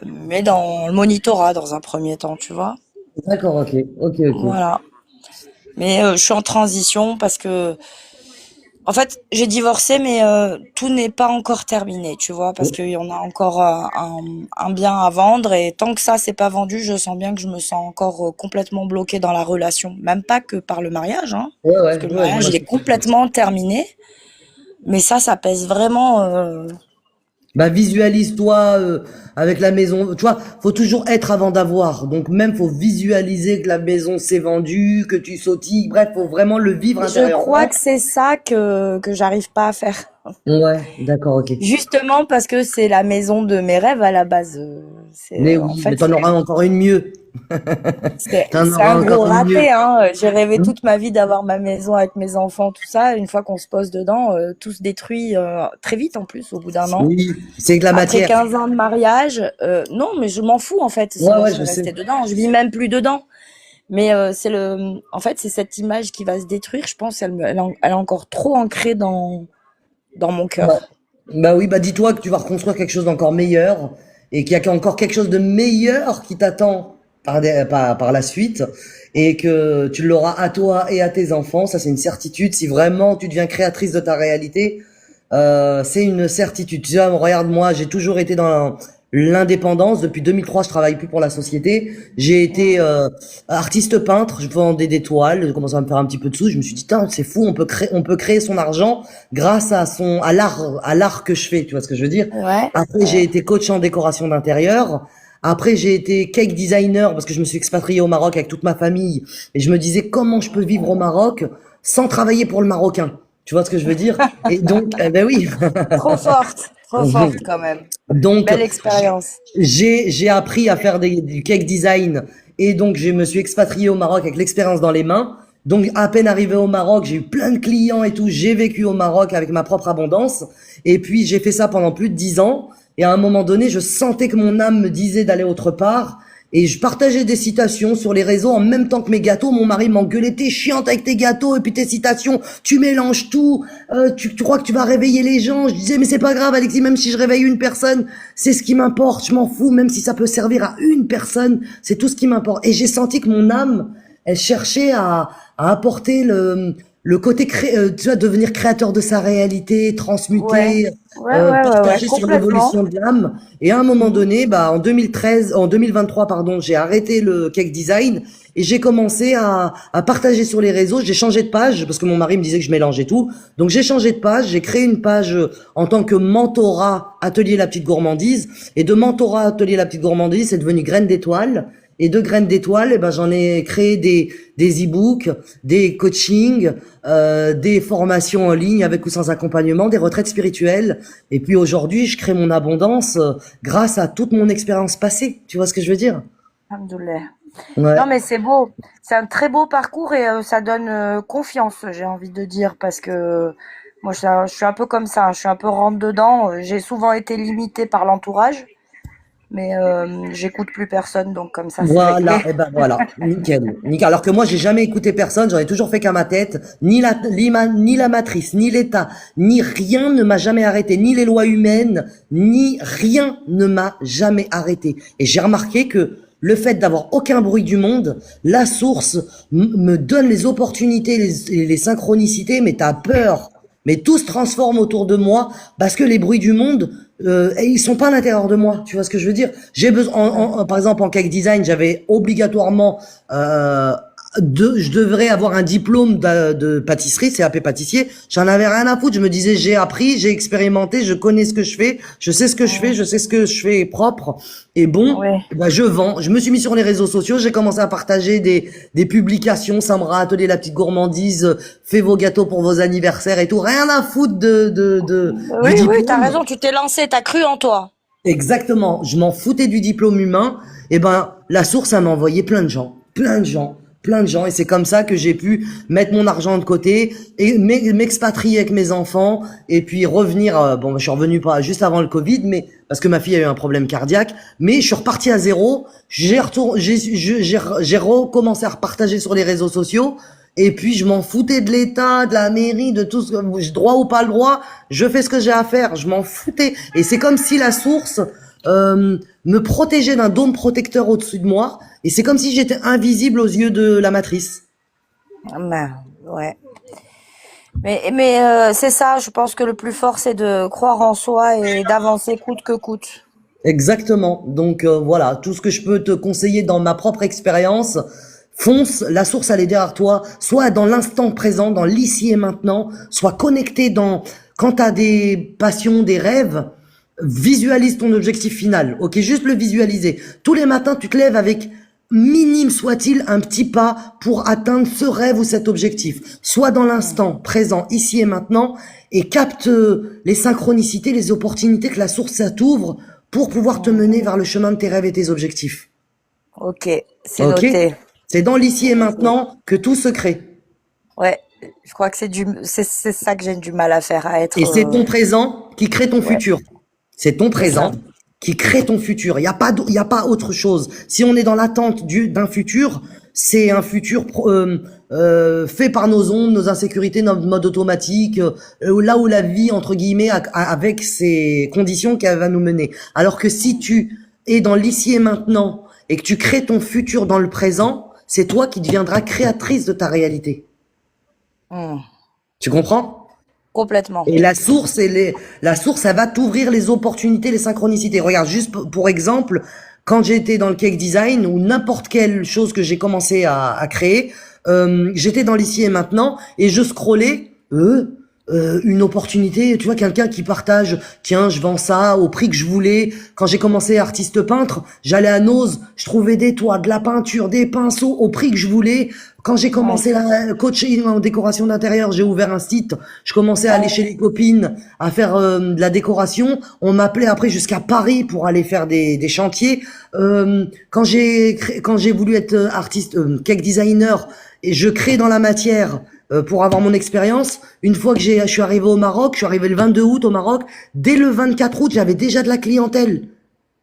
mais dans le monitorat dans un premier temps, tu vois. D'accord, ok. Ok, ok. Voilà. Mais je suis en transition parce que en fait, j'ai divorcé, mais tout n'est pas encore terminé, tu vois, parce qu'il y en a encore un bien à vendre, et tant que ça c'est pas vendu, je sens bien que je me sens encore complètement bloquée dans la relation, même pas que par le mariage, hein, Ouais, parce ouais, que le ouais, je mariage vois il ce est que tu veux dire. complètement terminé, mais ça pèse vraiment. Bah visualise-toi avec la maison. Tu vois, faut toujours être avant d'avoir. Donc même faut visualiser que la maison s'est vendue, que tu sautilles. Bref, faut vraiment le vivre Je crois intérieurement. que c'est ça que j'arrive pas à faire. Ouais, d'accord, ok. Justement parce que c'est la maison de mes rêves à la base. C'est Mais en oui, mais fait t'en auras encore une mieux. T'en c'est auras un gros encore une mieux. raté, hein. J'ai rêvé Hmm. toute ma vie d'avoir ma maison avec mes enfants, tout ça. Une fois qu'on se pose dedans, tout se détruit très vite en plus, au bout d'un an. Oui, c'est que la Après matière. 15 ans de mariage, non, mais je m'en fous en fait si Ouais, je ouais, serais je sais. restée dedans. Je vis même plus dedans. Mais en fait, c'est cette image qui va se détruire. Je pense, elle est encore trop ancrée dans mon Ouais. cœur. Bah oui, bah dis-toi que tu vas reconstruire quelque chose d'encore meilleur et qu'il y a encore quelque chose de meilleur qui t'attend par la suite et que tu l'auras à toi et à tes enfants. Ça, c'est une certitude. Si vraiment tu deviens créatrice de ta réalité, c'est une certitude. Tu vois, regarde, moi, j'ai toujours été dans l'indépendance. Depuis 2003, je travaille plus pour la société. J'ai été artiste peintre. Je vendais des toiles. Je commençais à me faire un petit peu de sous. Je me suis dit, tiens, c'est fou. On peut créer son argent grâce à l'art que je fais. Tu vois ce que je veux dire? Ouais, Après, j'ai ouais. été coach en décoration d'intérieur. Après, j'ai été cake designer parce que je me suis expatrié au Maroc avec toute ma famille. Et je me disais, comment je peux vivre au Maroc sans travailler pour le Marocain? Tu vois ce que je veux dire? Et donc, ben oui. Trop forte quand même. Donc, Belle expérience. j'ai appris à faire du cake design et donc je me suis expatrié au Maroc avec l'expérience dans les mains. Donc, à peine arrivé au Maroc, j'ai eu plein de clients et tout. J'ai vécu au Maroc avec ma propre abondance. Et puis, j'ai fait ça pendant plus de 10 ans. Et à un moment donné, je sentais que mon âme me disait d'aller autre part. Et je partageais des citations sur les réseaux en même temps que mes gâteaux. Mon mari m'engueulait, t'es chiante avec tes gâteaux et puis tes citations, tu mélanges tout, tu crois que tu vas réveiller les gens. Je disais, mais c'est pas grave, Alexis, même si je réveille une personne, c'est ce qui m'importe, je m'en fous, même si ça peut servir à une personne, c'est tout ce qui m'importe. Et j'ai senti que mon âme, elle cherchait à apporter le côté tu vois, devenir créateur de sa réalité, Ouais. transmuter, Ouais, partager sur complètement. l'évolution de l'âme. Et à un moment Mhm. donné, bah, en 2023, pardon, j'ai arrêté le cake design et j'ai commencé à partager sur les réseaux. J'ai changé de page parce que mon mari me disait que je mélangeais tout. Donc j'ai changé de page, j'ai créé une page en tant que mentorat Atelier La Petite Gourmandise. Et de mentorat Atelier La Petite Gourmandise, c'est devenu Graines d'étoiles. Et de graines d'étoiles, eh ben, j'en ai créé des e-books, des coachings, des formations en ligne avec ou sans accompagnement, des retraites spirituelles. Et puis aujourd'hui, je crée mon abondance grâce à toute mon expérience passée. Tu vois ce que je veux dire? Alhamdoulilah. Ouais. Non, mais c'est beau. C'est un très beau parcours et ça donne confiance, j'ai envie de dire, parce que moi, je suis un peu comme ça. Je suis un peu rentre dedans. J'ai souvent été limitée par l'entourage, mais j'écoute plus personne, donc comme ça, c'est réglé. Voilà, et ben voilà, nickel, nickel. Alors que moi, j'ai jamais écouté personne, j'en ai toujours fait qu'à ma tête, ni la matrice, ni l'État, ni rien ne m'a jamais arrêté, ni les lois humaines, ni rien ne m'a jamais arrêté. Et j'ai remarqué que le fait d'avoir aucun bruit du monde, la source me donne les opportunités, les synchronicités, mais t'as peur. Mais tout se transforme autour de moi parce que les bruits du monde, ils sont pas à l'intérieur de moi. Tu vois ce que je veux dire? J'ai besoin, par exemple, en cake design, j'avais obligatoirement je devrais avoir un diplôme de pâtisserie, CAP pâtissier. J'en avais rien à foutre. Je me disais, j'ai appris, j'ai expérimenté, je connais ce que je fais, je sais ce que je fais, je sais ce que je fais propre et bon. Ouais. Ben, je vends. Je me suis mis sur les réseaux sociaux. J'ai commencé à partager des publications. Samra Atelier la petite gourmandise. Fais vos gâteaux pour vos anniversaires et tout. Rien à foutre du Oui, oui, diplôme. t'as raison. Tu t'es lancé, t'as cru en toi. Exactement. Je m'en foutais du diplôme humain. Et ben, la source, ça m'a envoyé plein de gens. Plein de gens. Plein de gens. Et c'est comme ça que j'ai pu mettre mon argent de côté et m'expatrier avec mes enfants et puis revenir. Bon, je suis revenu pas juste avant le Covid, mais parce que ma fille a eu un problème cardiaque. Mais je suis reparti à zéro. J'ai recommencé à repartager sur les réseaux sociaux. Et puis je m'en foutais de l'État, de la mairie, de tout ce que j'ai droit ou pas le droit. Je fais ce que j'ai à faire. Je m'en foutais. Et c'est comme si la source me protégeait d'un dôme protecteur au-dessus de moi. Et c'est comme si j'étais invisible aux yeux de la matrice. Ben, ouais. Mais c'est ça. Je pense que le plus fort, c'est de croire en soi et d'avancer coûte que coûte. Exactement. Donc voilà, tout ce que je peux te conseiller dans ma propre expérience, fonce, la source elle est derrière toi, soit dans l'instant présent, dans l'ici et maintenant, soit connecté dans quand tu as des passions, des rêves, visualise ton objectif final. OK, juste le visualiser. Tous les matins, tu te lèves avec minime soit-il un petit pas pour atteindre ce rêve ou cet objectif. Soit dans l'instant présent, ici et maintenant, et capte les synchronicités, les opportunités que la source ça t'ouvre pour pouvoir te mener vers le chemin de tes rêves et tes objectifs. Ok, c'est OK? noté. C'est dans l'ici et maintenant que tout se crée. Ouais, je crois que c'est ça que j'ai du mal à faire, à être. Et c'est ton présent qui crée ton Ouais, futur. C'est ton c'est ça. présent qui crée ton futur. Il y a pas autre chose. Si on est dans l'attente d'un futur, c'est un futur fait par nos ondes, nos insécurités, notre mode automatique, là où la vie, entre guillemets, avec ses conditions qu'elle va nous mener. Alors que si tu es dans l'ici et maintenant et que tu crées ton futur dans le présent, c'est toi qui deviendras créatrice de ta réalité. Hmm, Tu comprends? complètement. Et la source, elle va t'ouvrir les opportunités, les synchronicités. Regarde, juste pour exemple, quand j'étais dans le cake design ou n'importe quelle chose que j'ai commencé à créer, j'étais dans l'ici et maintenant et je scrollais, une opportunité, tu vois, quelqu'un qui partage, tiens, je vends ça au prix que je voulais. Quand j'ai commencé artiste peintre, j'allais à Nose, je trouvais des toits, de la peinture, des pinceaux au prix que je voulais. Quand j'ai Ouais. commencé la coaching en décoration d'intérieur, j'ai ouvert un site, je commençais à aller chez les copines, à faire de la décoration. On m'appelait après jusqu'à Paris pour aller faire des chantiers. Quand j'ai voulu être artiste, cake designer, et je crée dans la matière pour avoir mon expérience. Une fois que je suis arrivé au Maroc, je suis arrivé le 22 août au Maroc. Dès le 24 août, j'avais déjà de la clientèle.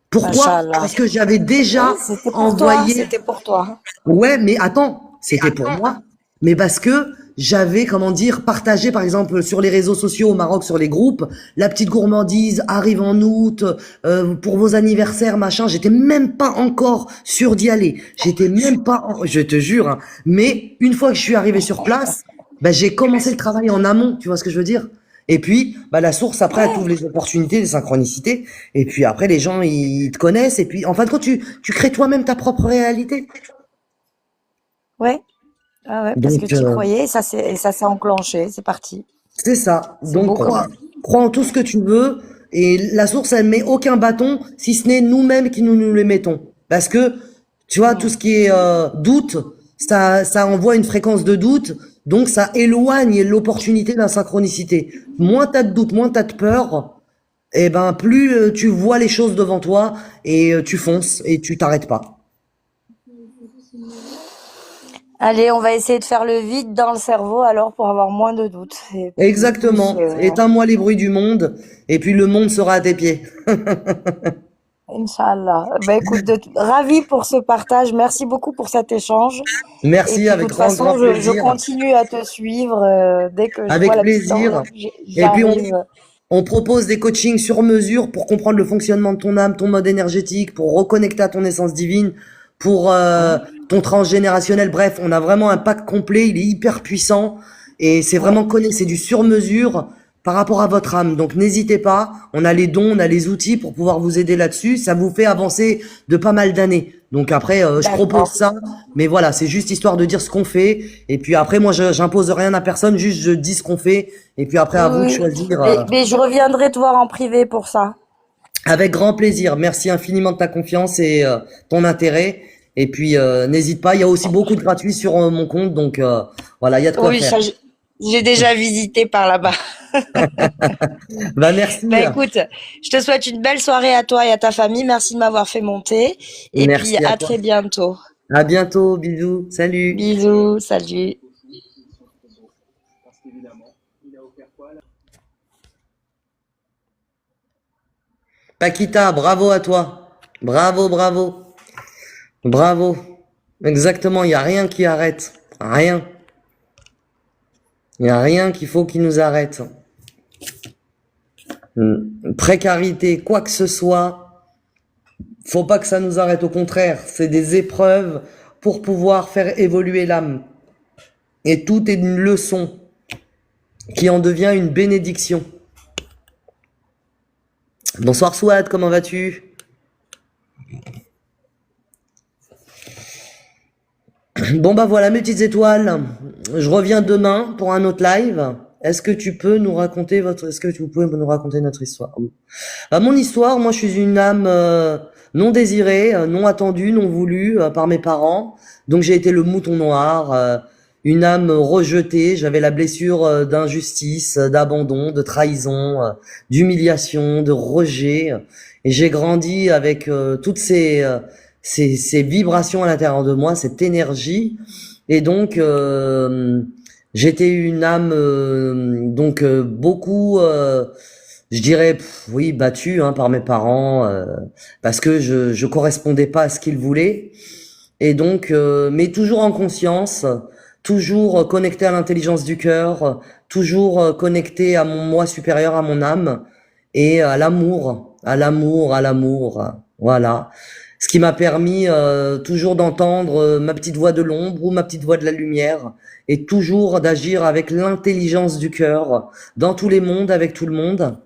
Pourquoi? Machallah. Parce que j'avais Oui, déjà c'était pour toi, envoyé. c'était pour toi. Ouais, mais attends, c'était pour moi. Mais parce que j'avais, comment dire, partagé, par exemple, sur les réseaux sociaux au Maroc, sur les groupes, la petite gourmandise arrive en août, pour vos anniversaires, machin. J'étais même pas encore sûr d'y aller. J'étais même pas, je te jure, hein. Mais une fois que je suis arrivé sur place, bah, j'ai commencé le travail en amont. Tu vois ce que je veux dire? Et puis, bah, la source, après, elle t'ouvre les opportunités, les synchronicités. Et puis après, les gens, ils te connaissent. Et puis, en fin de compte, tu crées toi-même ta propre réalité. Ouais, ah ouais, parce que Donc, tu y croyais et ça s'est enclenché, c'est parti. c'est ça. C'est Donc, beau quand même. crois en tout ce que tu veux. Et la source, elle met aucun bâton, si ce n'est nous-mêmes qui nous les mettons. Parce que Tu vois, tout ce qui est doute, ça envoie une fréquence de doute, donc ça éloigne l'opportunité d'insynchronicité. Moins t'as de doute, moins t'as de peur, et ben plus tu vois les choses devant toi et tu fonces et tu t'arrêtes pas. Allez, on va essayer de faire le vide dans le cerveau alors pour avoir moins de doutes. Et puis plus, Exactement. Éteins-moi les bruits du monde, et puis le monde sera à tes pieds. Inch'Allah. Bah écoute, ravi pour ce partage. Merci beaucoup pour cet échange. Et Merci, puis de avec toute grand, façon, grand je plaisir. continue à te suivre dès que je vois Avec la petite plaisir. enveloppe, Et puis j'arrive. on propose des coachings sur mesure pour comprendre le fonctionnement de ton âme, ton mode énergétique, pour reconnecter à ton essence divine, pour ton transgénérationnel. Bref, on a vraiment un pack complet, il est hyper puissant et c'est Ouais. vraiment c'est du sur mesure par rapport à votre âme. Donc n'hésitez pas, on a les dons, on a les outils pour pouvoir vous aider là-dessus. Ça vous fait avancer de pas mal d'années. Donc après, je propose D'accord. ça, mais voilà, c'est juste histoire de dire ce qu'on fait. Et puis après, moi, j'impose rien à personne, juste je dis ce qu'on fait. Et puis après, à vous de Oui, oui. choisir. Mais je reviendrai te voir en privé pour ça. Avec grand plaisir. Merci infiniment de ta confiance et ton intérêt. Et puis n'hésite pas, il y a aussi beaucoup de gratuits sur mon compte, donc voilà, il y a de quoi Oui, faire. ça, j'ai déjà visité par là-bas. Bah merci, Bah écoute, je te souhaite une belle soirée à toi et à ta famille. Merci de m'avoir fait monter. Et puis merci à à toi. très bientôt. À bientôt, bisous, salut. Bisous, salut. Paquita, bravo à toi. Bravo, bravo, bravo. Exactement, il y a rien qui arrête, rien. Il y a rien qu'il faut qui nous arrête. Précarité, quoi que ce soit, faut pas que ça nous arrête. Au contraire, c'est des épreuves pour pouvoir faire évoluer l'âme. Et tout est une leçon qui en devient une bénédiction. Bonsoir Souad, comment vas-tu? Bon bah voilà mes petites étoiles. Je reviens demain pour un autre live. Est-ce que tu peux nous raconter est-ce que vous pouvez nous raconter notre histoire? Bah, mon histoire, moi je suis une âme non désirée, non attendue, non voulue par mes parents. Donc j'ai été le mouton noir, une âme rejetée. J'avais la blessure d'injustice, d'abandon, de trahison, d'humiliation, de rejet. Et j'ai grandi avec toutes ces vibrations à l'intérieur de moi, cette énergie. Et donc j'étais une âme donc beaucoup je dirais oui battue par mes parents parce que je correspondais pas à ce qu'ils voulaient et donc mais toujours en conscience, toujours connecté à l'intelligence du cœur, toujours connecté à mon moi supérieur, à mon âme et à l'amour, à l'amour, à l'amour, voilà. Ce qui m'a permis toujours d'entendre ma petite voix de l'ombre ou ma petite voix de la lumière et toujours d'agir avec l'intelligence du cœur dans tous les mondes, avec tout le monde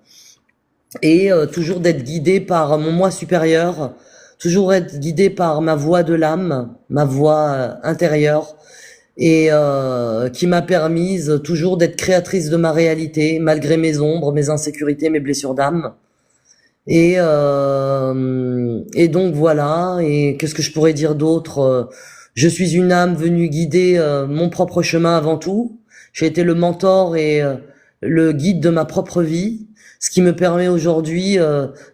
et toujours d'être guidé par mon moi supérieur, toujours être guidé par ma voix de l'âme, ma voix intérieure et qui m'a permise toujours d'être créatrice de ma réalité malgré mes ombres, mes insécurités, mes blessures d'âme. Et donc voilà, et qu'est-ce que je pourrais dire d'autre? Je suis une âme venue guider mon propre chemin avant tout. J'ai été le mentor et le guide de ma propre vie, ce qui me permet aujourd'hui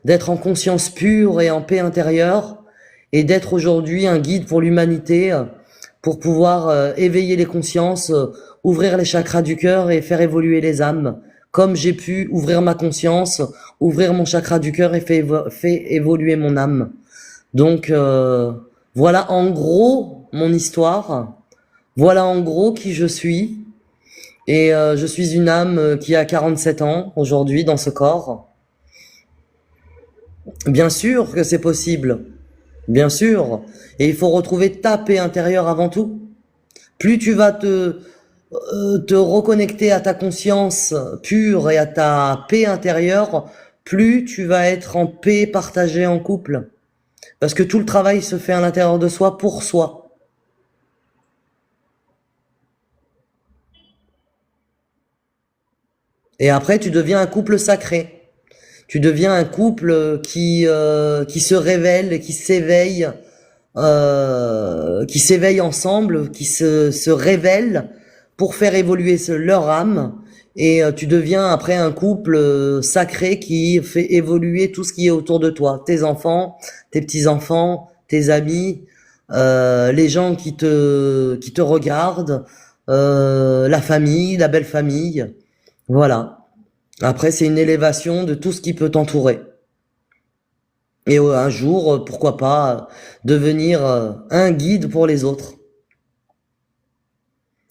d'être en conscience pure et en paix intérieure, et d'être aujourd'hui un guide pour l'humanité, pour pouvoir éveiller les consciences, ouvrir les chakras du cœur et faire évoluer les âmes, comme j'ai pu ouvrir ma conscience, ouvrir mon chakra du cœur et fait évoluer mon âme. Donc voilà en gros mon histoire, voilà en gros qui je suis, et je suis une âme qui a 47 ans aujourd'hui dans ce corps. Bien sûr que c'est possible, bien sûr, et il faut retrouver ta paix intérieure avant tout. Plus tu vas te reconnecter à ta conscience pure et à ta paix intérieure, plus tu vas être en paix partagée en couple. Parce que tout le travail se fait à l'intérieur de soi pour soi. Et après, tu deviens un couple sacré. Tu deviens un couple qui se révèle et qui s'éveille qui s'éveillent ensemble, qui se révèlent pour faire évoluer leur âme. Et tu deviens après un couple sacré qui fait évoluer tout ce qui est autour de toi. Tes enfants, tes petits-enfants, tes amis, les gens qui te regardent, la famille, la belle famille. Voilà. Après, c'est une élévation de tout ce qui peut t'entourer. Et un jour, pourquoi pas, devenir un guide pour les autres.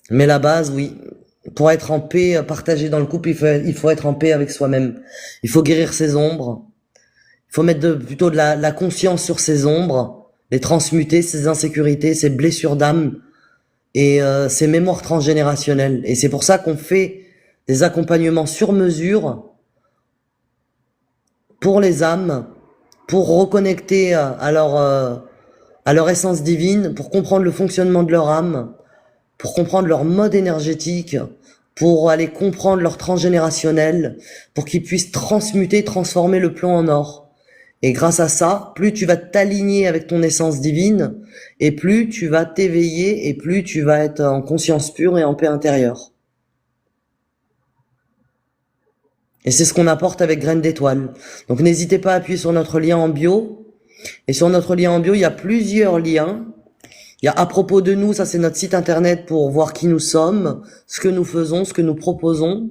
Mais la base, oui. Pour être en paix, partagé dans le couple, il faut être en paix avec soi-même. Il faut guérir ses ombres. Il faut mettre plutôt de la conscience sur ses ombres, les transmuter, ses insécurités, ses blessures d'âme et ses mémoires transgénérationnelles. Et c'est pour ça qu'on fait des accompagnements sur mesure pour les âmes, pour reconnecter à leur essence divine, pour comprendre le fonctionnement de leur âme, pour comprendre leur mode énergétique, pour aller comprendre leur transgénérationnel, pour qu'ils puissent transmuter, transformer le plomb en or. Et grâce à ça, plus tu vas t'aligner avec ton essence divine, et plus tu vas t'éveiller, et plus tu vas être en conscience pure et en paix intérieure. Et c'est ce qu'on apporte avec Graines d'étoiles. Donc n'hésitez pas à appuyer sur notre lien en bio. Et sur notre lien en bio, il y a plusieurs liens. Il y a à propos de nous, ça c'est notre site internet pour voir qui nous sommes, ce que nous faisons, ce que nous proposons.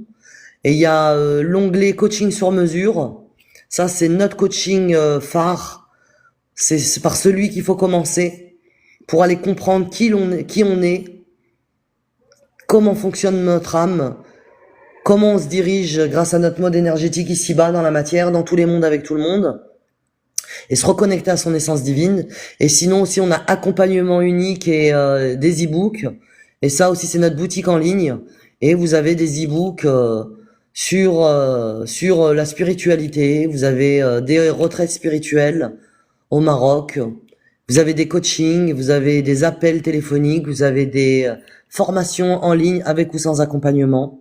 Et il y a l'onglet coaching sur mesure. Ça c'est notre coaching phare. C'est par celui qu'il faut commencer pour aller comprendre qui on est, comment fonctionne notre âme, comment on se dirige grâce à notre mode énergétique ici-bas dans la matière, dans tous les mondes avec tout le monde, et se reconnecter à son essence divine. Et sinon aussi on a accompagnement unique et des e-books, et ça aussi c'est notre boutique en ligne, et vous avez des e-books sur la spiritualité, vous avez des retraites spirituelles au Maroc, vous avez des coachings, vous avez des appels téléphoniques, vous avez des formations en ligne avec ou sans accompagnement.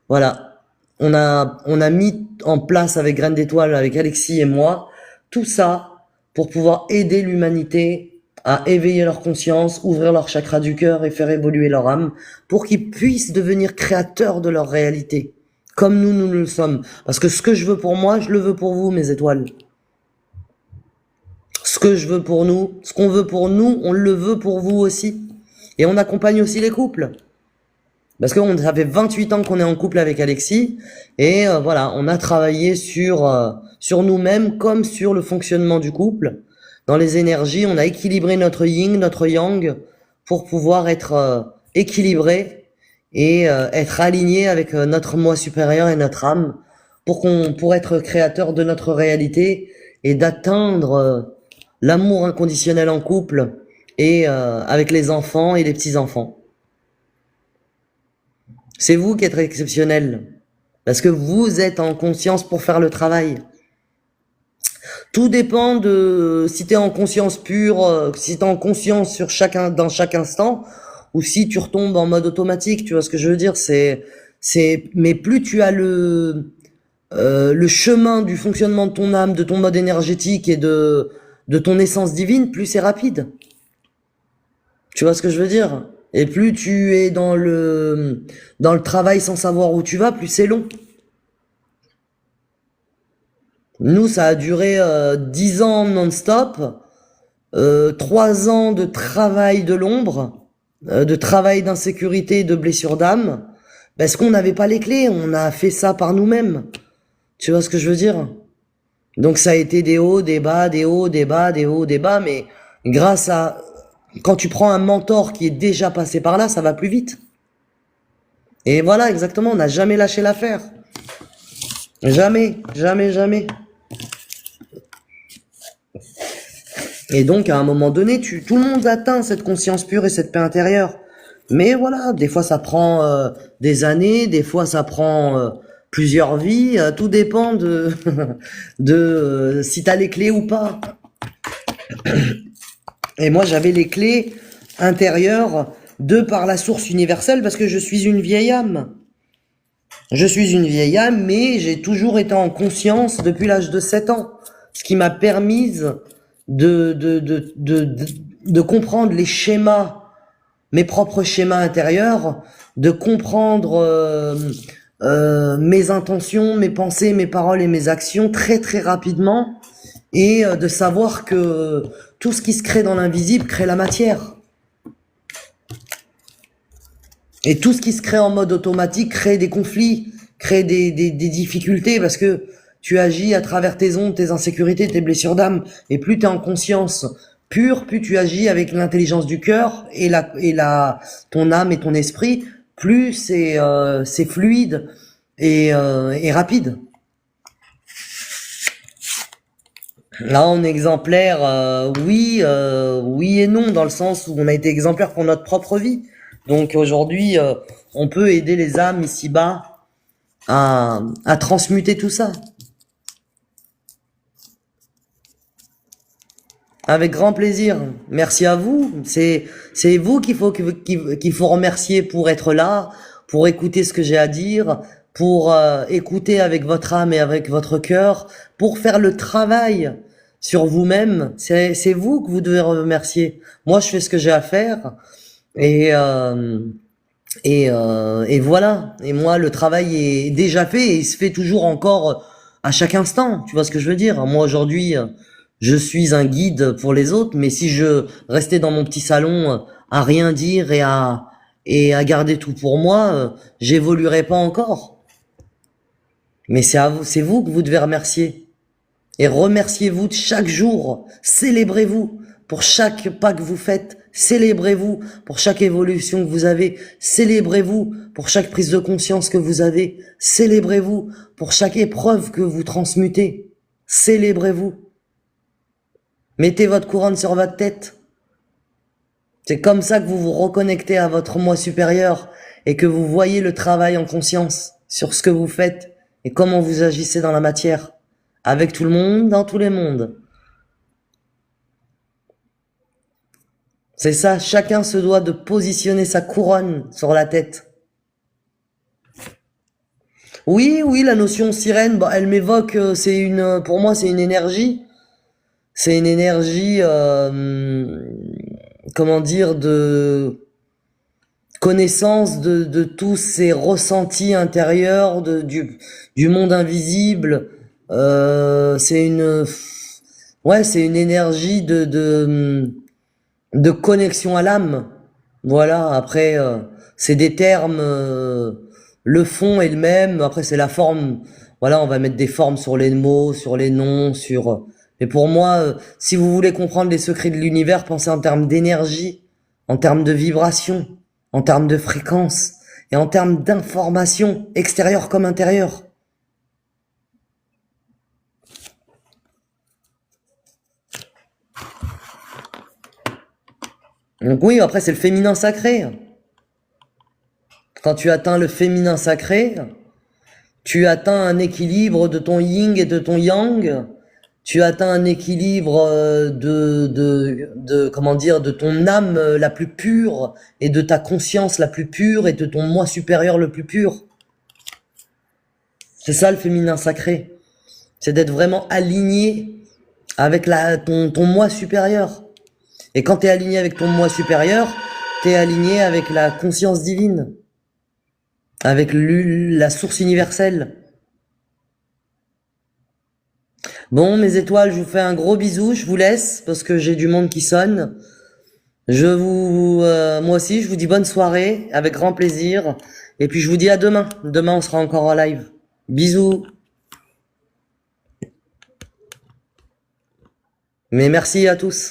Voilà, on a mis en place avec Graines d'étoiles, avec Alexis et moi, tout ça pour pouvoir aider l'humanité à éveiller leur conscience, ouvrir leur chakra du cœur et faire évoluer leur âme pour qu'ils puissent devenir créateurs de leur réalité, comme nous le sommes. Parce que ce que je veux pour moi, je le veux pour vous, mes étoiles. Ce que je veux pour nous, ce qu'on veut pour nous, on le veut pour vous aussi. Et on accompagne aussi les couples. Parce que ça fait 28 ans qu'on est en couple avec Alexis, et voilà, on a travaillé sur nous-mêmes comme sur le fonctionnement du couple. Dans les énergies, on a équilibré notre yin, notre yang, pour pouvoir être équilibré et être aligné avec notre moi supérieur et notre âme, pour être créateur de notre réalité et d'atteindre l'amour inconditionnel en couple et avec les enfants et les petits-enfants. C'est vous qui êtes exceptionnel, parce que vous êtes en conscience pour faire le travail. Tout dépend de si tu es en conscience pure, si tu es en conscience dans chaque instant, ou si tu retombes en mode automatique, tu vois ce que je veux dire, mais plus tu as le chemin du fonctionnement de ton âme, de ton mode énergétique et de ton essence divine, plus c'est rapide. Tu vois ce que je veux dire? Et plus tu es dans le travail sans savoir où tu vas, plus c'est long. Nous, ça a duré 10 ans non-stop, 3 ans de travail de l'ombre, de travail d'insécurité, de blessure d'âme, parce qu'on n'avait pas les clés, on a fait ça par nous-mêmes. Tu vois ce que je veux dire? Donc ça a été des hauts, des bas, des hauts, des bas, des hauts, des bas, mais grâce à... Quand tu prends un mentor qui est déjà passé par là, ça va plus vite. Et voilà, exactement, on n'a jamais lâché l'affaire. Jamais, jamais, jamais. Et donc, à un moment donné, tout le monde atteint cette conscience pure et cette paix intérieure. Mais voilà, des fois ça prend des années, des fois ça prend plusieurs vies, tout dépend de, si t'as les clés ou pas. Et moi, j'avais les clés intérieures de par la source universelle parce que je suis une vieille âme. Je suis une vieille âme, mais j'ai toujours été en conscience depuis l'âge de 7 ans. Ce qui m'a permis de comprendre les schémas, mes propres schémas intérieurs, de comprendre mes intentions, mes pensées, mes paroles et mes actions très très rapidement, et de savoir que tout ce qui se crée dans l'invisible crée la matière. Et tout ce qui se crée en mode automatique crée des conflits, crée des difficultés, parce que tu agis à travers tes ondes, tes insécurités, tes blessures d'âme. Et plus tu es en conscience pure, plus tu agis avec l'intelligence du cœur et ton âme et ton esprit, plus c'est fluide et rapide. Là, on est exemplaire, oui et non, dans le sens où on a été exemplaire pour notre propre vie. Donc aujourd'hui, on peut aider les âmes ici-bas à transmuter tout ça. Avec grand plaisir. Merci à vous. C'est vous qu'il faut remercier pour être là, pour écouter ce que j'ai à dire, pour écouter avec votre âme et avec votre cœur, pour faire le travail sur vous-même. C'est vous que vous devez remercier. Moi, je fais ce que j'ai à faire et voilà. Et moi, le travail est déjà fait et il se fait toujours encore à chaque instant. Tu vois ce que je veux dire? Moi, aujourd'hui, je suis un guide pour les autres, mais si je restais dans mon petit salon à rien dire et à garder tout pour moi, j'évoluerais pas encore. Mais c'est vous que vous devez remercier. Et remerciez-vous de chaque jour. Célébrez-vous pour chaque pas que vous faites. Célébrez-vous pour chaque évolution que vous avez. Célébrez-vous pour chaque prise de conscience que vous avez. Célébrez-vous pour chaque épreuve que vous transmutez. Célébrez-vous. Mettez votre couronne sur votre tête. C'est comme ça que vous vous reconnectez à votre moi supérieur et que vous voyez le travail en conscience sur ce que vous faites et comment vous agissez dans la matière. Avec tout le monde, dans tous les mondes. C'est ça, chacun se doit de positionner sa couronne sur la tête. Oui, la notion sirène, elle m'évoque, pour moi, c'est une énergie. C'est une énergie, comment dire, de connaissance de tous ces ressentis intérieurs du monde invisible. C'est une énergie de connexion à l'âme. Voilà, après c'est des termes, le fond est le même, après c'est la forme. Voilà, on va mettre des formes sur les mots, sur les noms, mais pour moi, si vous voulez comprendre les secrets de l'univers, pensez en termes d'énergie, en termes de vibration, en termes de fréquence et en termes d'information extérieure comme intérieure. Donc oui, après c'est le féminin sacré. Quand tu atteins le féminin sacré, tu atteins un équilibre de ton yin et de ton yang. Tu atteins un équilibre de ton âme la plus pure et de ta conscience la plus pure et de ton moi supérieur le plus pur. C'est ça le féminin sacré. C'est d'être vraiment aligné avec ton moi supérieur. Et quand tu es aligné avec ton moi supérieur, tu es aligné avec la conscience divine, avec la source universelle. Bon, mes étoiles, je vous fais un gros bisou, je vous laisse parce que j'ai du monde qui sonne. Moi aussi, je vous dis bonne soirée, avec grand plaisir. Et puis je vous dis à demain. Demain, on sera encore en live. Bisous. Mais merci à tous.